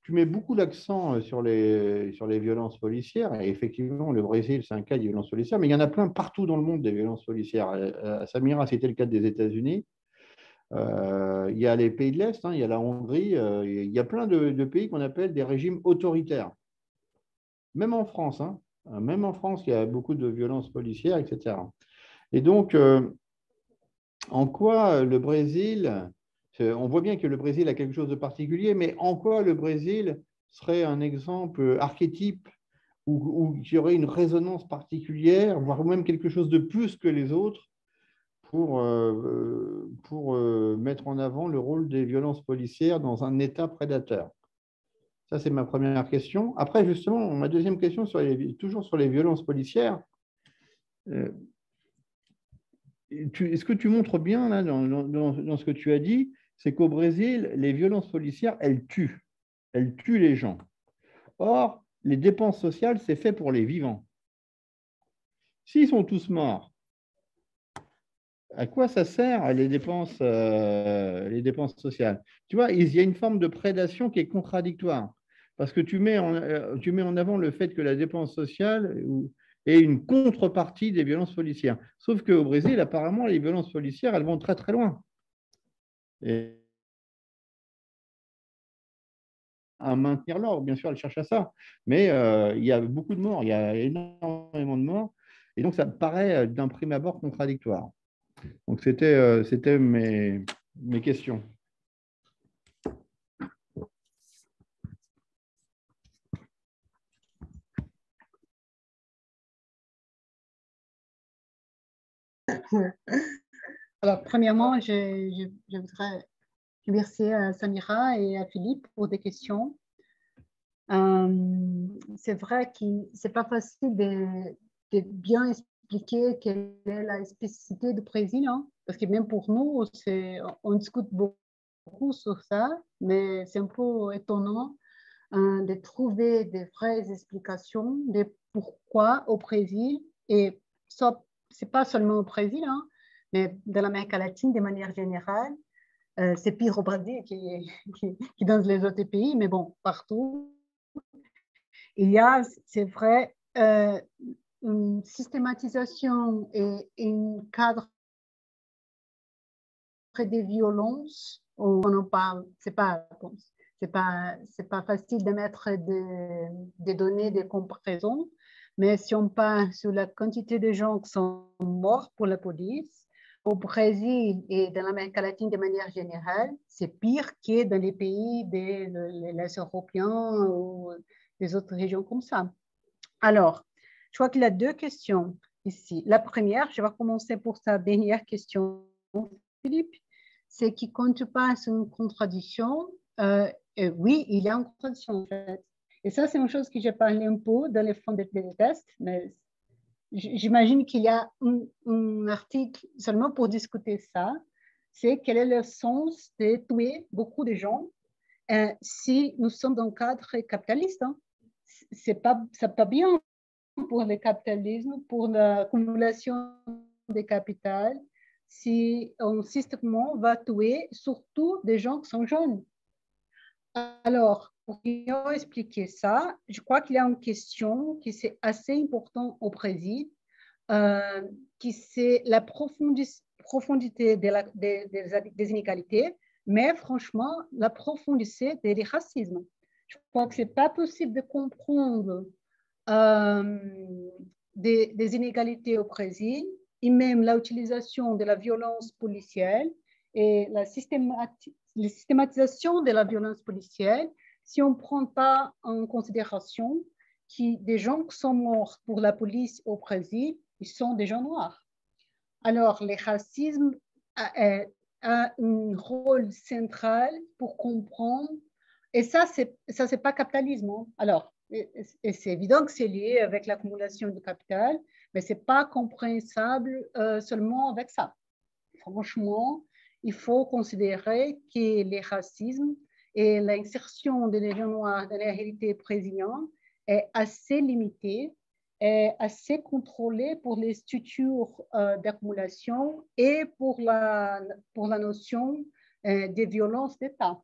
tu mets beaucoup l'accent sur les violences policières. Et effectivement, le Brésil, c'est un cas de violence policière, mais il y en a plein partout dans le monde des violences policières. Samira, c'était le cas des États-Unis. Il y a les pays de l'Est, il y a la Hongrie, il y a plein de pays qu'on appelle des régimes autoritaires. Même en France, même en France, il y a beaucoup de violences policières, etc. Et donc, en quoi le Brésil, on voit bien que le Brésil a quelque chose de particulier, mais en quoi le Brésil serait un exemple archétype où il y aurait une résonance particulière, voire même quelque chose de plus que les autres pour mettre en avant le rôle des violences policières dans un État prédateur? Ça, c'est ma première question. Après, justement, ma deuxième question, toujours sur les violences policières. Ce que tu montres bien là, dans ce que tu as dit, c'est qu'au Brésil, les violences policières, elles tuent. Elles tuent les gens. Or, les dépenses sociales, c'est fait pour les vivants. S'ils sont tous morts, à quoi ça sert les dépenses sociales? Tu vois, il y a une forme de prédation qui est contradictoire. Parce que tu mets en avant le fait que la dépense sociale est une contrepartie des violences policières. Sauf qu'au Brésil, apparemment, les violences policières, elles vont très, très loin. Et à maintenir l'ordre, bien sûr, elles cherchent à ça. Mais il y a beaucoup de morts, il y a énormément de morts. Et donc, ça me paraît d'un prime abord contradictoire. Donc, c'était mes questions. Alors, premièrement, je voudrais remercier à Samira et à Philippe pour des questions. C'est vrai que ce n'est pas facile de bien expliquer quelle est la spécificité du Brésil, hein, parce que même pour nous, on discute beaucoup sur ça, mais c'est un peu étonnant de trouver des vraies explications de pourquoi au Brésil, et ce n'est pas seulement au Brésil, hein, mais dans l'Amérique latine de manière générale, c'est pire au Brésil que dans les autres pays, mais bon, partout. Il y a, c'est vrai, une systématisation et un cadre des violences où on en parle. C'est pas facile de mettre des données, des comparaisons, mais si on parle sur la quantité de gens qui sont morts pour la police, au Brésil et dans l'Amérique latine de manière générale, c'est pire que dans les pays des Européens ou des autres régions comme ça. Alors, je crois qu'il y a deux questions ici. La première, je vais commencer pour sa dernière question, Philippe, c'est que quand tu parles sur une contradiction, oui, il y a une contradiction en fait. Et ça, c'est une chose que j'ai parlé un peu dans les fonds des tests, mais j'imagine qu'il y a un article seulement pour discuter ça. C'est quel est le sens de tuer beaucoup de gens si nous sommes dans un cadre capitaliste. Hein. C'est pas bien pour le capitalisme, pour l'accumulation des capitales, si on systématiquement va tuer surtout des gens qui sont jeunes. Alors, pour bien expliquer ça, je crois qu'il y a une question qui est assez importante au Brésil, qui c'est la profondité des inégalités, mais franchement, la profondité des racismes. Je crois que ce n'est pas possible de comprendre des inégalités au Brésil et même l'utilisation de la violence policière et la systématisation de la violence policière si on ne prend pas en considération que des gens qui sont morts pour la police au Brésil, ils sont des gens noirs. Alors, le racisme a un rôle central pour comprendre, et ça, c'est pas capitalisme. Hein. Alors, et c'est évident que c'est lié avec l'accumulation du capital, mais ce n'est pas compréhensible seulement avec ça. Franchement, il faut considérer que le racisme et l'insertion des gens noirs dans la réalité brésilienne est assez limitée, est assez contrôlée pour les structures d'accumulation et pour la notion des violences d'État.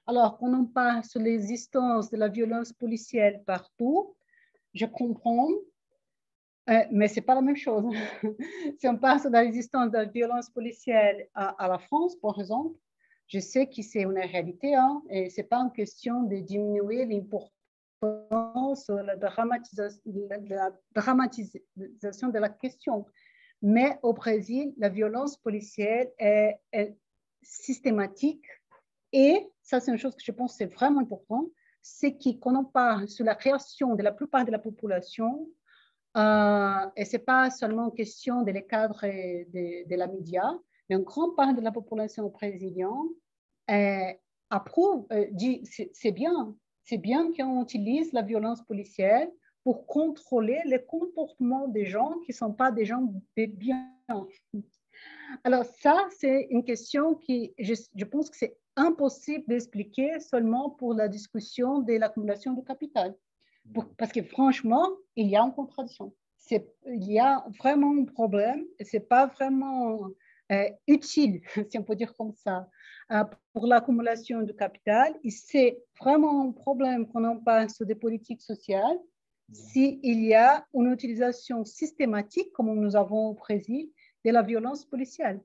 Alors, quand on parle sur l'existence de la violence policière partout, je comprends, mais ce n'est pas la même chose. Si on parle sur l'existence de la violence policière à la France, par exemple, je sais que c'est une réalité, hein, et ce n'est pas une question de diminuer l'importance, la dramatisation de la question. Mais au Brésil, la violence policière est systématique. Et ça, c'est une chose que je pense c'est vraiment important, c'est que quand on parle sur la création de la plupart de la population, et ce n'est pas seulement une question des cadres de la média, mais une grande part de la population brésilienne approuve, dit c'est bien qu'on utilise la violence policière pour contrôler le comportement des gens qui ne sont pas des gens bien. Alors ça, c'est une question qui, je pense que c'est impossible d'expliquer seulement pour la discussion de l'accumulation du capital. Parce que franchement, il y a une contradiction. Il y a vraiment un problème. Ce n'est pas vraiment utile, si on peut dire comme ça, pour l'accumulation du capital. Et c'est vraiment un problème quand on pense des politiques sociales, s'il y a une utilisation systématique, comme nous avons au Brésil, de la violence policière.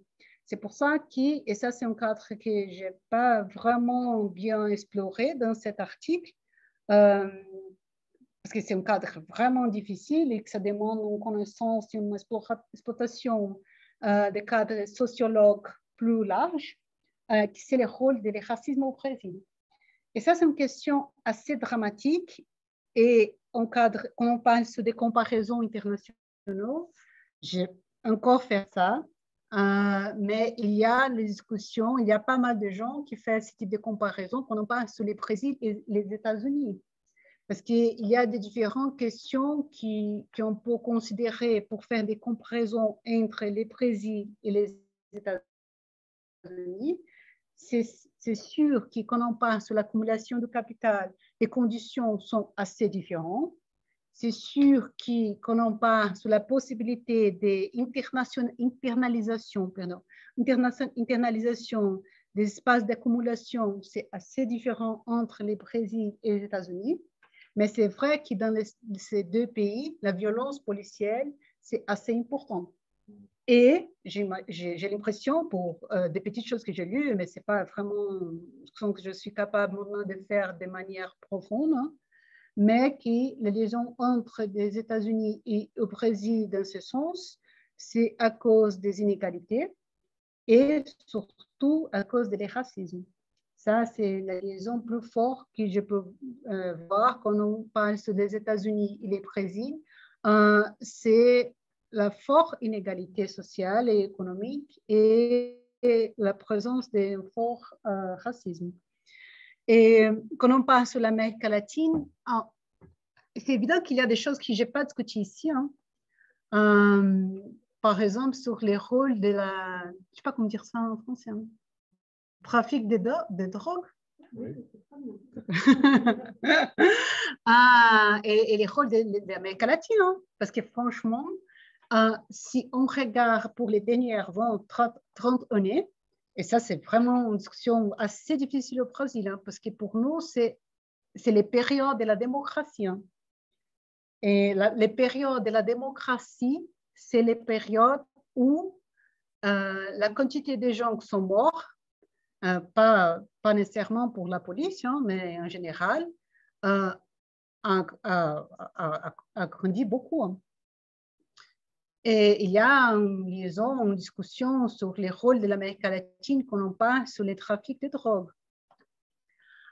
C'est pour ça que, et ça c'est un cadre que je n'ai pas vraiment bien exploré dans cet article, parce que c'est un cadre vraiment difficile et que ça demande une connaissance, une exploitation des cadres sociologues plus larges, qui c'est le rôle du racisme au Brésil. Et ça, c'est une question assez dramatique. Et quand on parle des comparaisons internationales, j'ai encore fait ça, mais il y a les discussions, il y a pas mal de gens qui font ce type de comparaison quand on parle sur le Brésil et les États-Unis. Parce qu'il y a des différentes questions qu'on peut considérer pour faire des comparaisons entre le Brésil et les États-Unis. C'est sûr que quand on parle sur l'accumulation de capital, les conditions sont assez différentes. C'est sûr que quand on parle sur la possibilité d'internalisation des espaces d'accumulation, c'est assez différent entre le Brésil et les États-Unis. Mais c'est vrai que dans ces deux pays, la violence policière, c'est assez important. Et j'ai l'impression, pour des petites choses que j'ai lues, mais ce n'est pas vraiment ce que je suis capable de faire de manière profonde, hein, mais que les liaisons entre les États-Unis et le Brésil dans ce sens, c'est à cause des inégalités et surtout à cause du racisme. Ça, c'est la liaison plus forte que je peux voir quand on parle des États-Unis et le Brésil. C'est la forte inégalité sociale et économique et la présence d'un fort racisme. Et quand on parle sur l'Amérique latine, c'est évident qu'il y a des choses que je n'ai pas discutées ici. Hein. Par exemple, sur les rôles de la... Je ne sais pas comment dire ça en français. Hein. Trafic de drogue. Oui. Et les rôles de l'Amérique latine. Hein, parce que franchement, si on regarde pour les dernières 30 années, et ça c'est vraiment une discussion assez difficile au Brésil, hein, parce que pour nous, c'est les périodes de la démocratie. Hein. Et les périodes de la démocratie, c'est les périodes où la quantité de gens qui sont morts, pas nécessairement pour la police, hein, mais en général, a grandi beaucoup. Hein. Et il y a une liaison, une discussion sur les rôles de l'Amérique latine quand on parle sur les trafics de drogue.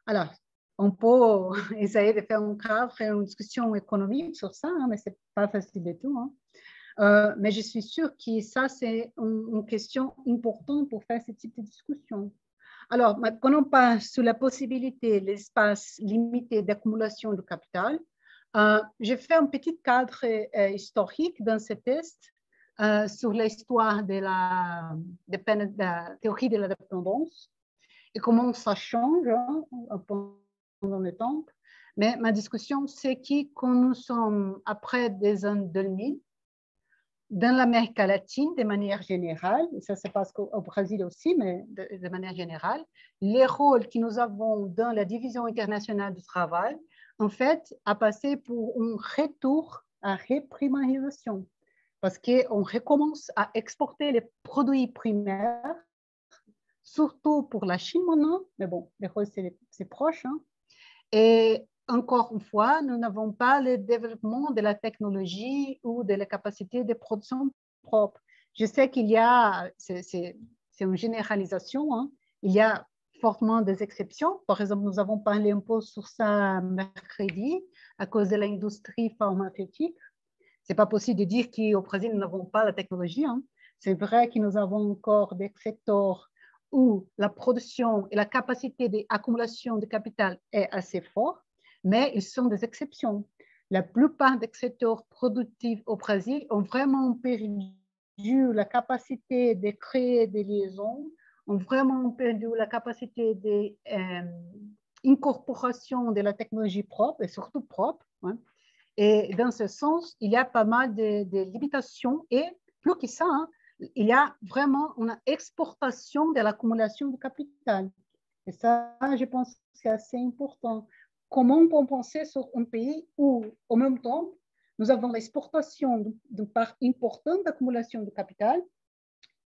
Alors, on peut essayer de faire un cadre et une discussion économique sur ça, hein, mais ce n'est pas facile du tout. Hein. Mais je suis sûre que ça, c'est une question importante pour faire ce type de discussion. Alors, quand on parle sur la possibilité, l'espace limité d'accumulation de capital, j'ai fait un petit cadre historique dans ce test sur l'histoire de la théorie de la dépendance et comment ça change hein, pendant le temps. Mais ma discussion, c'est que quand nous sommes après des années 2000, dans l'Amérique latine, de manière générale, et ça se passe au Brésil aussi, mais de manière générale, les rôles que nous avons dans la division internationale du travail, en fait, a passé pour un retour à reprimarisation, parce qu'on recommence à exporter les produits primaires, surtout pour la Chine maintenant, mais bon, les rôles, c'est proche, hein, et encore une fois, nous n'avons pas le développement de la technologie ou de la capacité de production propre. Je sais qu'il y a, c'est une généralisation, hein. Il y a fortement des exceptions. Par exemple, nous avons parlé un peu sur ça mercredi à cause de l'industrie pharmaceutique. Ce n'est pas possible de dire qu'au Brésil, nous n'avons pas la technologie. Hein. C'est vrai que nous avons encore des secteurs où la production et la capacité d'accumulation de capital est assez forte, mais ils sont des exceptions. La plupart des secteurs productifs au Brésil ont vraiment perdu la capacité de créer des liaisons, ont vraiment perdu la capacité d'incorporation de la technologie propre, et surtout propre. Hein. Et dans ce sens, il y a pas mal de limitations et plus que ça, hein, il y a vraiment une exportation de l'accumulation de capital. Et ça, je pense que c'est assez important. Comment compenser sur un pays où, en même temps, nous avons l'exportation d'une part importante d'accumulation de capital,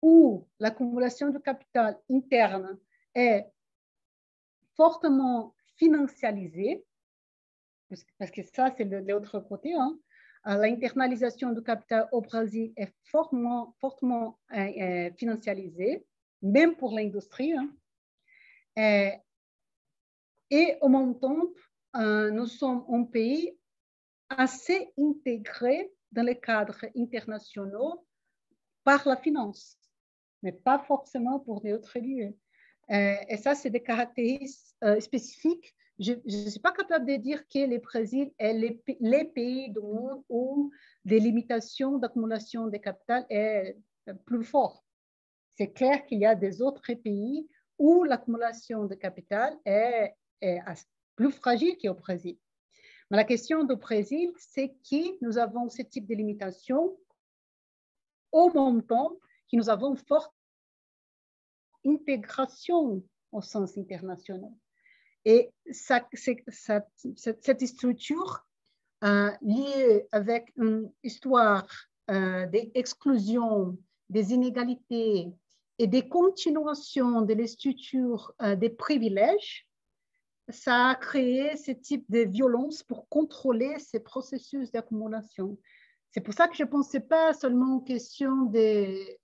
où l'accumulation de capital interne est fortement financialisée, parce que ça, c'est l'autre côté. Hein. L'internalisation du capital au Brésil est fortement financialisée, même pour l'industrie. Hein. Et en même temps, nous sommes un pays assez intégré dans les cadres internationaux par la finance, mais pas forcément pour d'autres lieux. Et ça, c'est des caractéristiques spécifiques. Je ne suis pas capable de dire que le Brésil est les pays du monde où des limitations d'accumulation de capital est plus fort. C'est clair qu'il y a des autres pays où l'accumulation de capital est plus fragile qu'au Brésil. Mais la question du Brésil, c'est que nous avons ce type de limitation au même temps que nous avons une forte intégration au sens international. Et cette structure liée avec une histoire d'exclusion, des inégalités et des continuations de la structure des privilèges, ça a créé ce type de violence pour contrôler ces processus d'accumulation. C'est pour ça que je ne pensais pas seulement une question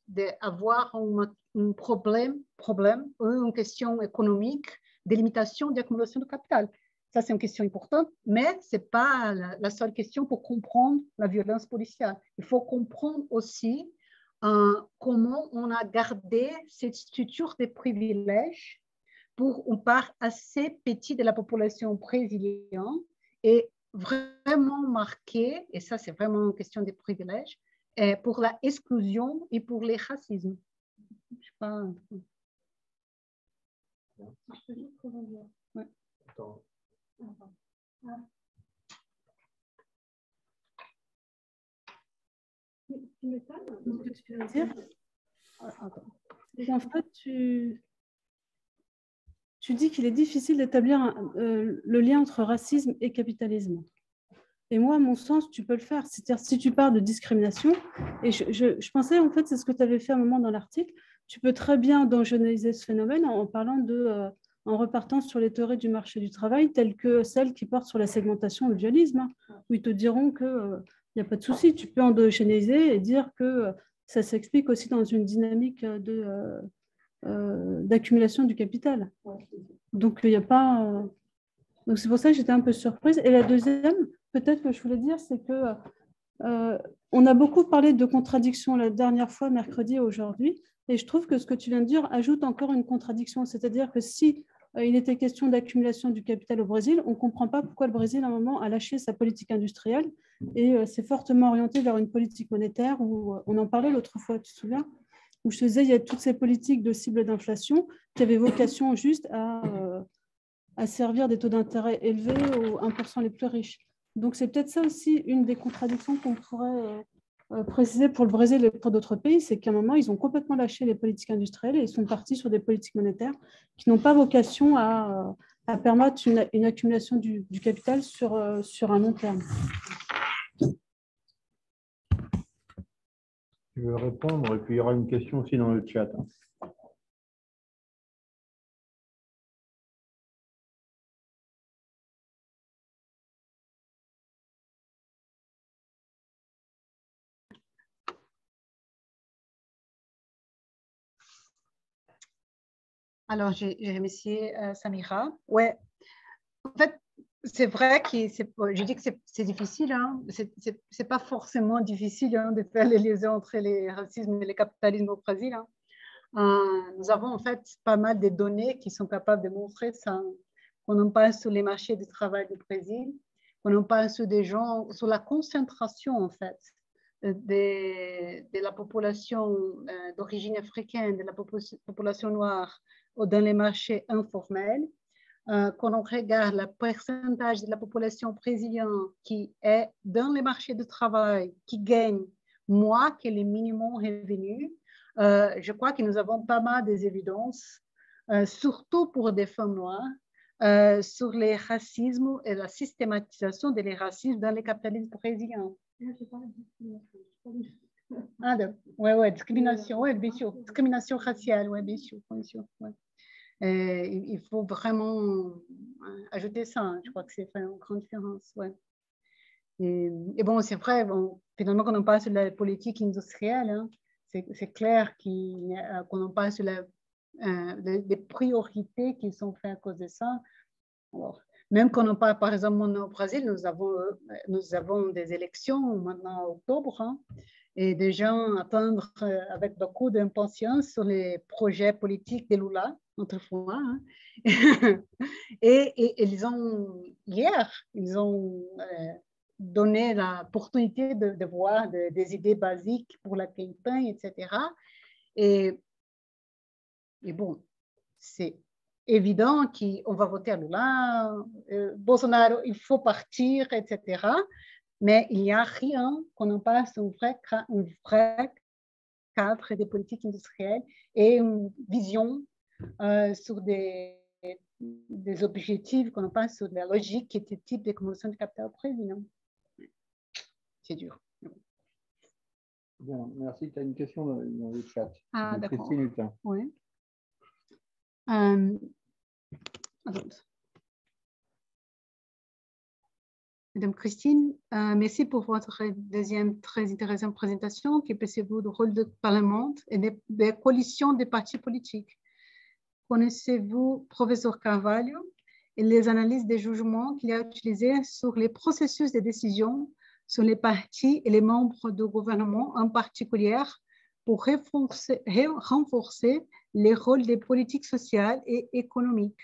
d'avoir un problème ou une question économique de limitation d'accumulation de capital. Ça, c'est une question importante, mais ce n'est pas la seule question pour comprendre la violence policière. Il faut comprendre aussi comment on a gardé cette structure de privilèges pour une part assez petite de la population brésilienne et vraiment marquée, et ça c'est vraiment une question de privilèges, pour la exclusion et pour les racismes. Je sais pas. Je peux juste rebondir. Ouais. Attends. Ce qui m'étonne, ce que tu viens de dire, c'est qu'en fait, tu dis qu'il est difficile d'établir le lien entre racisme et capitalisme. Et moi, à mon sens, tu peux le faire. C'est-à-dire, si tu parles de discrimination, et je pensais, en fait, c'est ce que tu avais fait à un moment dans l'article, tu peux très bien généraliser ce phénomène en parlant en repartant sur les théories du marché du travail, telles que celles qui portent sur la segmentation et le dualisme, hein, où ils te diront qu'il n'y a pas de souci, tu peux endogénéiser et dire que ça s'explique aussi dans une dynamique d'accumulation du capital. Donc, il n'y a pas... Donc, c'est pour ça que j'étais un peu surprise. Et la deuxième, peut-être que je voulais dire, c'est que on a beaucoup parlé de contradictions la dernière fois, mercredi et aujourd'hui, et je trouve que ce que tu viens de dire ajoute encore une contradiction, c'est-à-dire que si il était question d'accumulation du capital au Brésil, on ne comprend pas pourquoi le Brésil, à un moment, a lâché sa politique industrielle et s'est fortement orienté vers une politique monétaire, où on en parlait l'autre fois, tu te souviens, où je te disais, il y a toutes ces politiques de cible d'inflation qui avaient vocation juste à servir des taux d'intérêt élevés aux 1% les plus riches. Donc, c'est peut-être ça aussi une des contradictions qu'on pourrait préciser pour le Brésil et pour d'autres pays, c'est qu'à un moment, ils ont complètement lâché les politiques industrielles et ils sont partis sur des politiques monétaires qui n'ont pas vocation à permettre une accumulation du capital sur un long terme. Je veux répondre, et puis il y aura une question aussi dans le chat. Alors, j'ai remercié Samira. Ouais, en fait, c'est vrai que je dis que c'est difficile. Hein. C'est pas forcément difficile hein, de faire les liaisons entre les racismes et le capitalisme au Brésil. Hein. Nous avons en fait pas mal de données qui sont capables de montrer ça. Quand on parle sur les marchés du travail du Brésil, quand on parle sur des gens, sur la concentration en fait de la population d'origine africaine, de la population noire dans les marchés informels, quand on regarde le pourcentage de la population brésilienne qui est dans les marchés de travail, qui gagne moins que les minimums revenus, je crois que nous avons pas mal des évidences, surtout pour des femmes noires, sur les racismes et la systématisation des racismes dans les capitalismes brésiliens. Ah, ouais, discrimination, ouais, bien sûr. Discrimination raciale, ouais, bien sûr, bien sûr. Ouais. Il faut vraiment ajouter ça. Hein. Je crois que c'est une grande différence. Ouais. Et bon, c'est vrai, bon, finalement, quand on parle sur la politique industrielle, hein, c'est clair qu'on en parle sur les priorités qui sont faites à cause de ça. Alors, même quand on parle, par exemple, au Brésil, nous avons des élections maintenant en octobre, hein, et des gens attendent avec beaucoup d'impatience sur les projets politiques de Lula, autrefois. Hein. et hier, ils ont donné l'opportunité de voir des idées basiques pour la campagne, etc. Et bon, c'est évident qu'on va voter à Lula, Bolsonaro, il faut partir, etc. Mais il n'y a rien qu'on en passe un vrai cadre des politiques industrielles et une vision sur des objectifs, qu'on en passe sur la logique qui était type de convention de capital président. C'est dur. Bien, merci. Tu as une question dans le chat. Ah, d'accord. Christine Hutin. Oui. Madame Christine, merci pour votre deuxième très intéressante présentation. Que pensez-vous du rôle du Parlement et des coalitions des partis politiques? Connaissez-vous professeur Carvalho et les analyses des jugements qu'il a utilisés sur les processus de décision sur les partis et les membres du gouvernement en particulier pour renforcer les rôles des politiques sociales et économiques?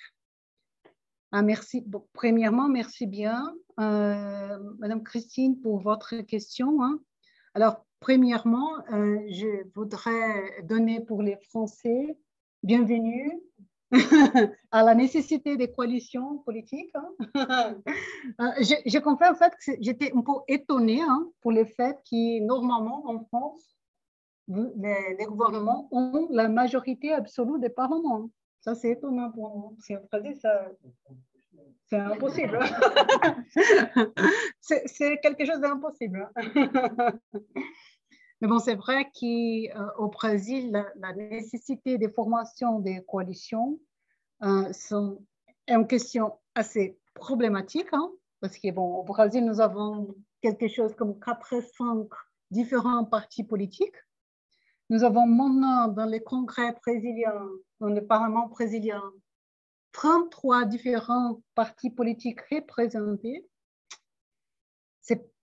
Merci. Bon, premièrement, merci bien, Madame Christine, pour votre question. Hein. Alors, premièrement, je voudrais donner pour les Français bienvenue à la nécessité des coalitions politiques. Hein. J'ai compris en fait que j'étais un peu étonnée hein, pour le fait que normalement en France, les gouvernements ont la majorité absolue des parlements. Ça, c'est étonnant pour nous. Si on faisait ça, c'est impossible. C'est quelque chose d'impossible. Mais bon, c'est vrai qu'au Brésil, la nécessité des formations des coalitions est une question assez problématique, hein, parce que bon, au Brésil, nous avons quelque chose comme 4-5 différents partis politiques. Nous avons maintenant dans le Congrès brésilien, dans le Parlement brésilien, 33 différents partis politiques représentés.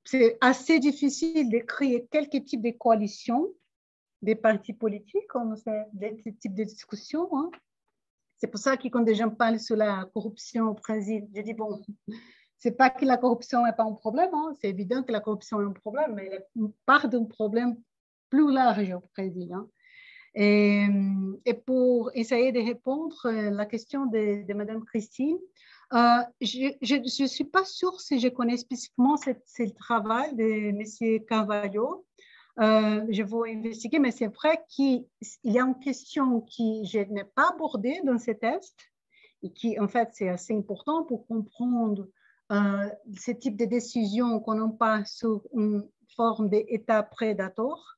C'est assez difficile de créer quelques types de coalitions des partis politiques, comme des types de discussions. Hein. C'est pour ça que quand des gens parlent sur la corruption au Brésil, je dis, bon, c'est pas que la corruption n'est pas un problème, hein. C'est évident que la corruption est un problème, mais elle est part d'un problème plus large au Brésil. Hein. Et pour essayer de répondre à la question de Madame Christine, je ne suis pas sûre si je connais spécifiquement ce travail de M. Carvalho. Je vais investiguer, mais c'est vrai qu'il y a une question que je n'ai pas abordée dans ce test et qui, en fait, c'est assez important pour comprendre ce type de décision qu'on en parle sous une forme d'État prédateur.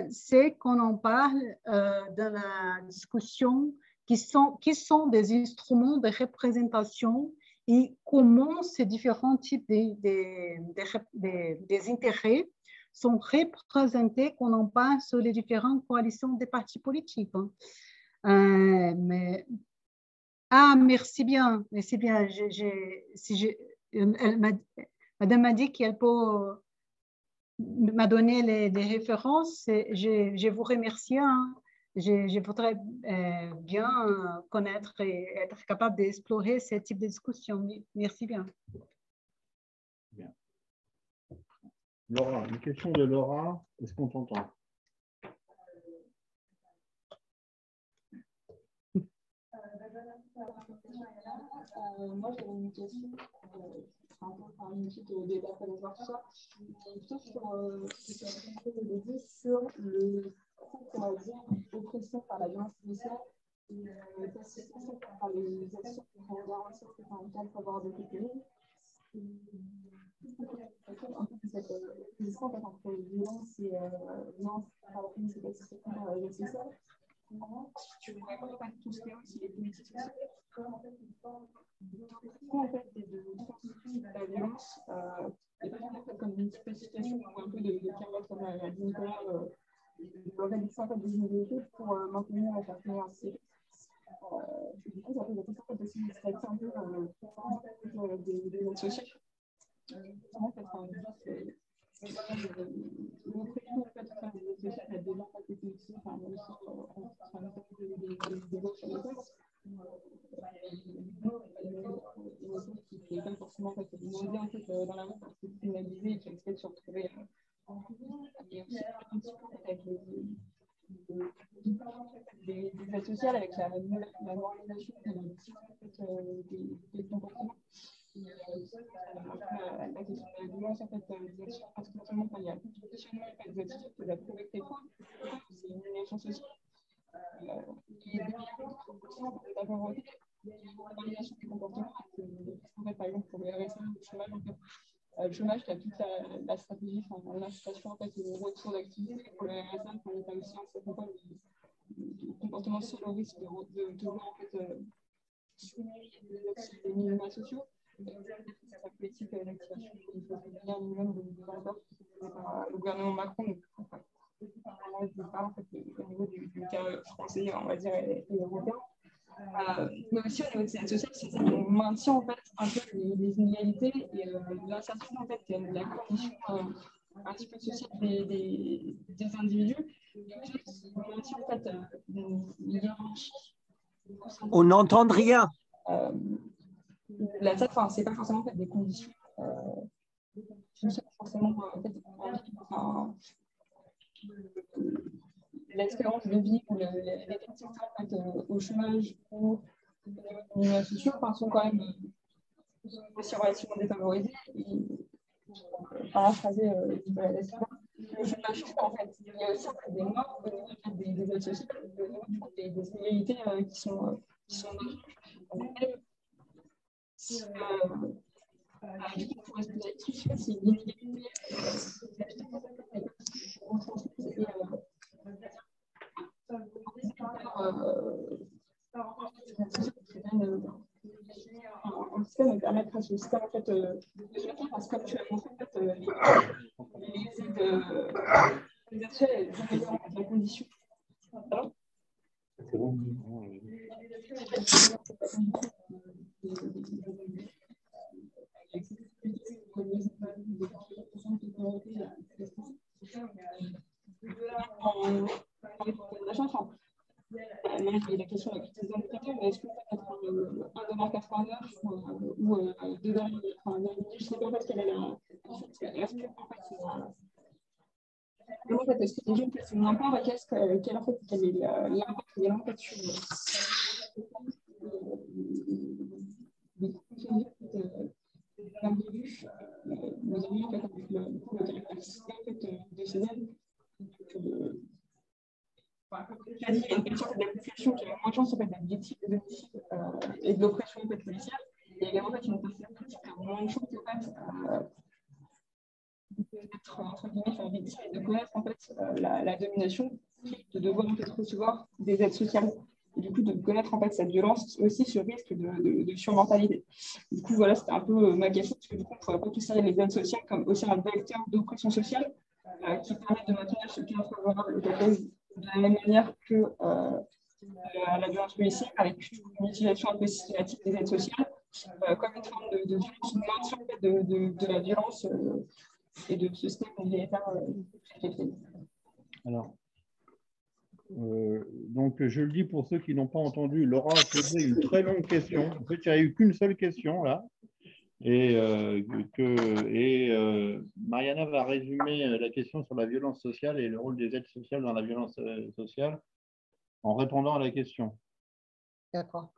C'est qu'on en parle dans la discussion qui sont des instruments de représentation et comment ces différents types des intérêts sont représentés quand on parle sur les différentes coalitions des partis politiques. Hein. Merci bien. Madame m'a dit qu'elle peut m'a donné les références. Je vous remercie. Hein. Je voudrais bien connaître et être capable d'explorer ce type de discussion. Merci bien. Bien. Laura, une question de Laura. Est-ce qu'on t'entend? Moi, j'avais une question. Une petite débat sur le oppression par la violence policière et persistance par les actions pour garantir que c'est un cadre favorable au périmètre. Un peu cette opposition entre violence et violence par la police et persistance par la violence sociale. Tu pourrais pas tout ce aussi les politiques sociales. En fait, et de la violence, et pas comme une spécification ou un peu de carotte, comme l'a dit Nicolas, de l'organisation en fait, des inégalités pour maintenir la partenariat. Du coup, ça fait des questions aussi distracter un peu des autres sociales. En fait, l'oppression en fait, des autres sociales, elle démarre pas que aussi, enfin, même si des débats sur le texte. Qui n'est pas forcément en fait, demandé en fait, dans la rue parce que c'est finalisé et qui risquait de se retrouver et aussi un petit peu avec des aides sociales avec la normalisation des comportements. La question de la violence en fait, des actions, parce que notamment quand il y a plus de questionnement en fait, des actions que la pauvreté, c'est une émotion sociale qui est de la pauvreté. L'organisation des comportements, en fait, par exemple, pour le RSA, le chômage, en fait, le chômage qui a toute la stratégie, enfin, l'incitation en fait, au retour d'activité, pour le RSA, on est aussi en fait, le comportement sur le risque de voir en fait, des minima sociaux. Sa politique d'activation, il faut bien un minimum de valeurs par le gouvernement Macron. Je parle en fait, au niveau du cas français, on va dire, et européen. Mais aussi au niveau de cette sociale, c'est qu'on maintient en fait un peu les inégalités et l'insertion en fait de la condition un petit peu sociale des individus. On maintient en fait une hiérarchie. On n'entend rien. La enfin, c'est pas forcément en fait, des conditions forcément en fait, l'espérance de vie ou les personnes en fait, au chômage ou les sociaux enfin, sont quand même aussi relativement défavorisées. Paraphraser le chômage, en fait, il y a aussi en fait, des morts au niveau en fait, des aides sociales, des inégalités qui sont du coup, pour rester là-dessus, c'est une inégalité un système va permettre à ce système en fait, de se faire parce que comme tu l'as montré, en fait, les aides sociales améliorent la condition. C'est bon. La question est mais est-ce que $1,89 ou $2, je ne sais pas en fait quelle est la. Est-ce que en fait, est-ce que les gens paient son impôt avec quel en fait, quel est l'impact sur les individus, notamment en fait avec le caractère système de ces aides. Il y a une question de la population qui a moins de chance en fait, d'être victime de l'homicide et de l'oppression en fait, policière. Et également en fait, une personne qui a moins de chance en fait, d'être entre guillemets victime et de connaître en fait, la domination, de devoir en fait, recevoir des aides sociales. Et du coup, de connaître en fait, cette violence, aussi ce risque de surmortalité. Du coup, voilà, c'était un peu ma question, parce que du coup, on ne pourrait pas considérer les aides sociales comme aussi un vecteur d'oppression sociale qui permet de maintenir ce cadre favorable au de la même manière que la violence policière, avec une utilisation un peu systématique des aides sociales, comme une forme de violence, maintien en fait, de la violence et de ce système militaire. Alors, donc, je le dis pour ceux qui n'ont pas entendu, Laura a posé une très longue question. En fait, il n'y a eu qu'une seule question là. Et Mariana va résumer la question sur la violence sociale et le rôle des aides sociales dans la violence sociale en répondant à la question. D'accord.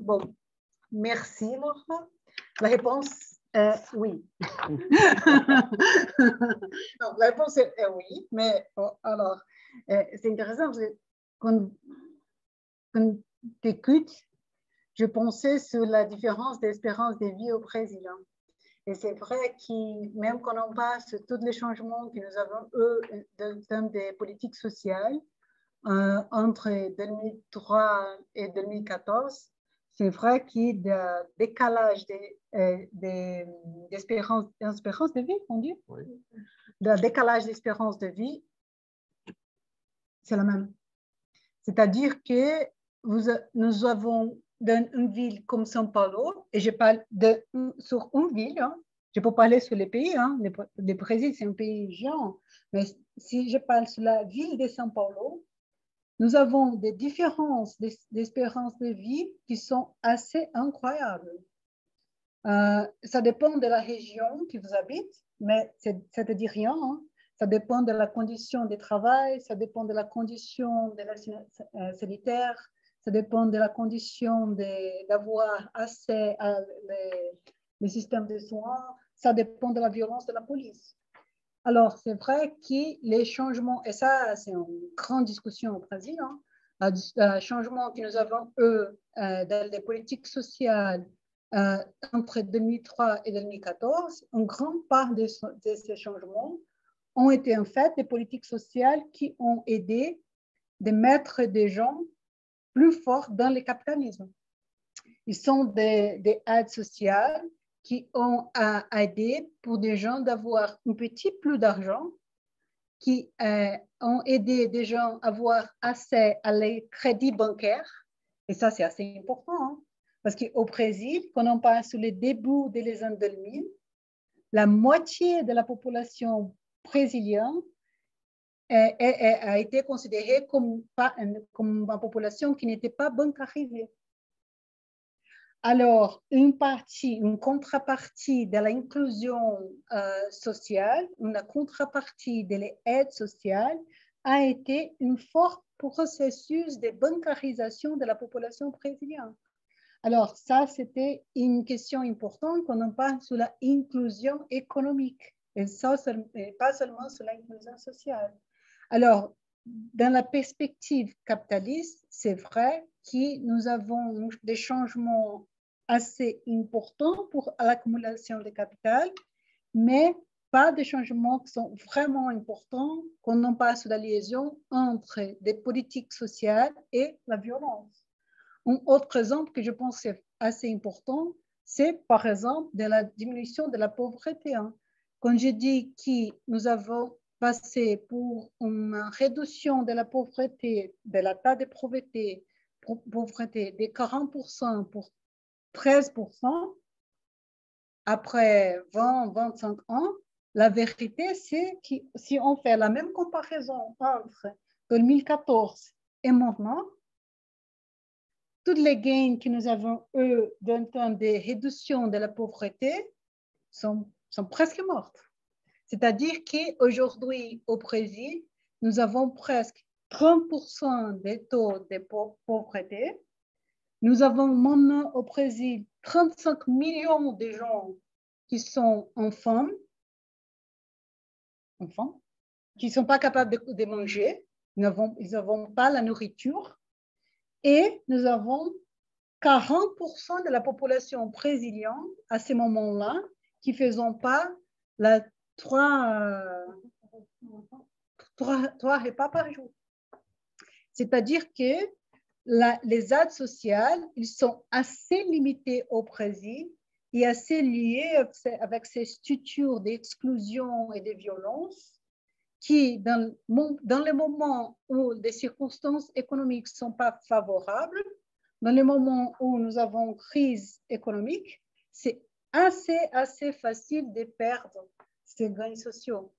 Bon, merci Laura. La réponse est oui. Non, la réponse est oui, mais alors, C'est intéressant parce que quand tu écoutes, je pensais sur la différence d'espérance de vie au Brésil. Et c'est vrai que même quand on passe tous les changements que nous avons eu dans termes des politiques sociales entre 2003 et 2014, c'est vrai qu'il y a un décalage d'espérance de vie, on dit. Oui. Le décalage d'espérance de vie, c'est le même. C'est-à-dire que nous avons dans une ville comme São Paulo, et je parle sur une ville, hein, je peux parler sur les pays, hein, le Brésil c'est un pays géant, mais si je parle sur la ville de São Paulo, nous avons des différences d'espérance de vie qui sont assez incroyables. Ça dépend de la région qui vous habite, mais ça ne dit rien. Hein. Ça dépend de la condition de travail, ça dépend de la condition de la sanitaire, ça dépend de la condition d'avoir accès à les systèmes de soins, ça dépend de la violence de la police. Alors, c'est vrai que les changements, et ça, c'est une grande discussion au Brésil, hein, les changements que nous avons, dans les politiques sociales entre 2003 et 2014, une grande part de ces changements ont été en fait des politiques sociales qui ont aidé de mettre des gens plus forts dans le capitalisme. Ils sont des aides sociales qui ont aidé pour des gens d'avoir un petit plus d'argent, qui ont aidé des gens à avoir accès à les crédits bancaires. Et ça, c'est assez important, hein, parce qu'au Brésil, quand on parle sur les débuts des années 2000, la moitié de la population brésilienne a été considérée comme une population qui n'était pas bancarisée. Alors, une contrepartie de l'inclusion sociale, une contrepartie de l'aide sociale a été un fort processus de bancarisation de la population brésilienne. Alors, ça, c'était une question importante quand on parle sur l'inclusion économique, et ça, pas seulement sur l'inclusion sociale. Alors, dans la perspective capitaliste, c'est vrai que nous avons des changements assez importants pour l'accumulation de capital, mais pas des changements qui sont vraiment importants quand on passe sur la liaison entre des politiques sociales et la violence. Un autre exemple que je pense est assez important, c'est par exemple de la diminution de la pauvreté. Hein. Quand je dis que nous avons passé pour une réduction de la pauvreté, de l'état de pauvreté de 40% pour 13% après 20-25 ans, la vérité, c'est que si on fait la même comparaison entre 2014 et maintenant, toutes les gains que nous avons eu dans le temps de réduction de la pauvreté sont presque mortes. C'est-à-dire qu'aujourd'hui, au Brésil, nous avons presque 30% des taux de pauvreté. Nous avons maintenant au Brésil 35 millions de gens qui sont enfants, qui ne sont pas capables de manger, ils n'avons pas la nourriture. Et nous avons 40% de la population brésilienne à ce moment-là qui ne faisaient pas trois repas par jour. C'est-à-dire que les aides sociales, ils sont assez limitées au Brésil et assez liées avec ces structures d'exclusion et de violence qui, dans les moments où les circonstances économiques ne sont pas favorables, dans les moments où nous avons crise économique, c'est assez facile de perdre ces gains sociaux.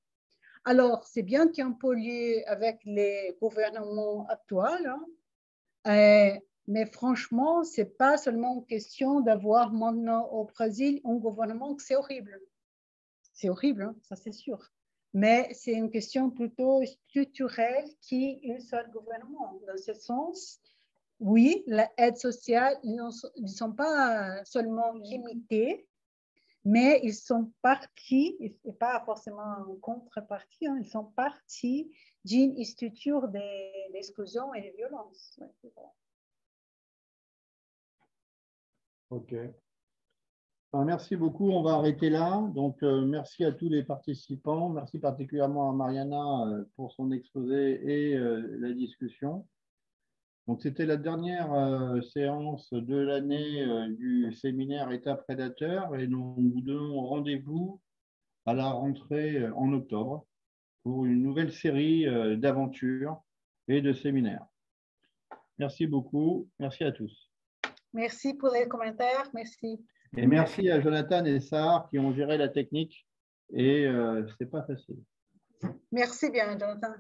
Alors, c'est bien qu'il y ait un peu lié avec les gouvernements actuels, hein, mais franchement, ce n'est pas seulement une question d'avoir maintenant au Brésil un gouvernement, c'est horrible. C'est horrible, hein, ça c'est sûr. Mais c'est une question plutôt structurelle qu'un seul gouvernement. Dans ce sens, oui, l'aide sociale, ils ne sont pas seulement limités, mais ils sont partis, et pas forcément en contrepartie, hein, ils sont partis d'une structure d'exclusion et de violence. Ouais, OK. Alors, merci beaucoup. On va arrêter là. Donc, merci à tous les participants. Merci particulièrement à Mariana pour son exposé et la discussion. Donc, c'était la dernière séance de l'année du séminaire État prédateur et nous vous donnons rendez-vous à la rentrée en octobre pour une nouvelle série d'aventures et de séminaires. Merci beaucoup. Merci à tous. Merci pour les commentaires. Merci. Et merci à Jonathan et Sarah qui ont géré la technique et c'est pas facile. Merci bien, Jonathan.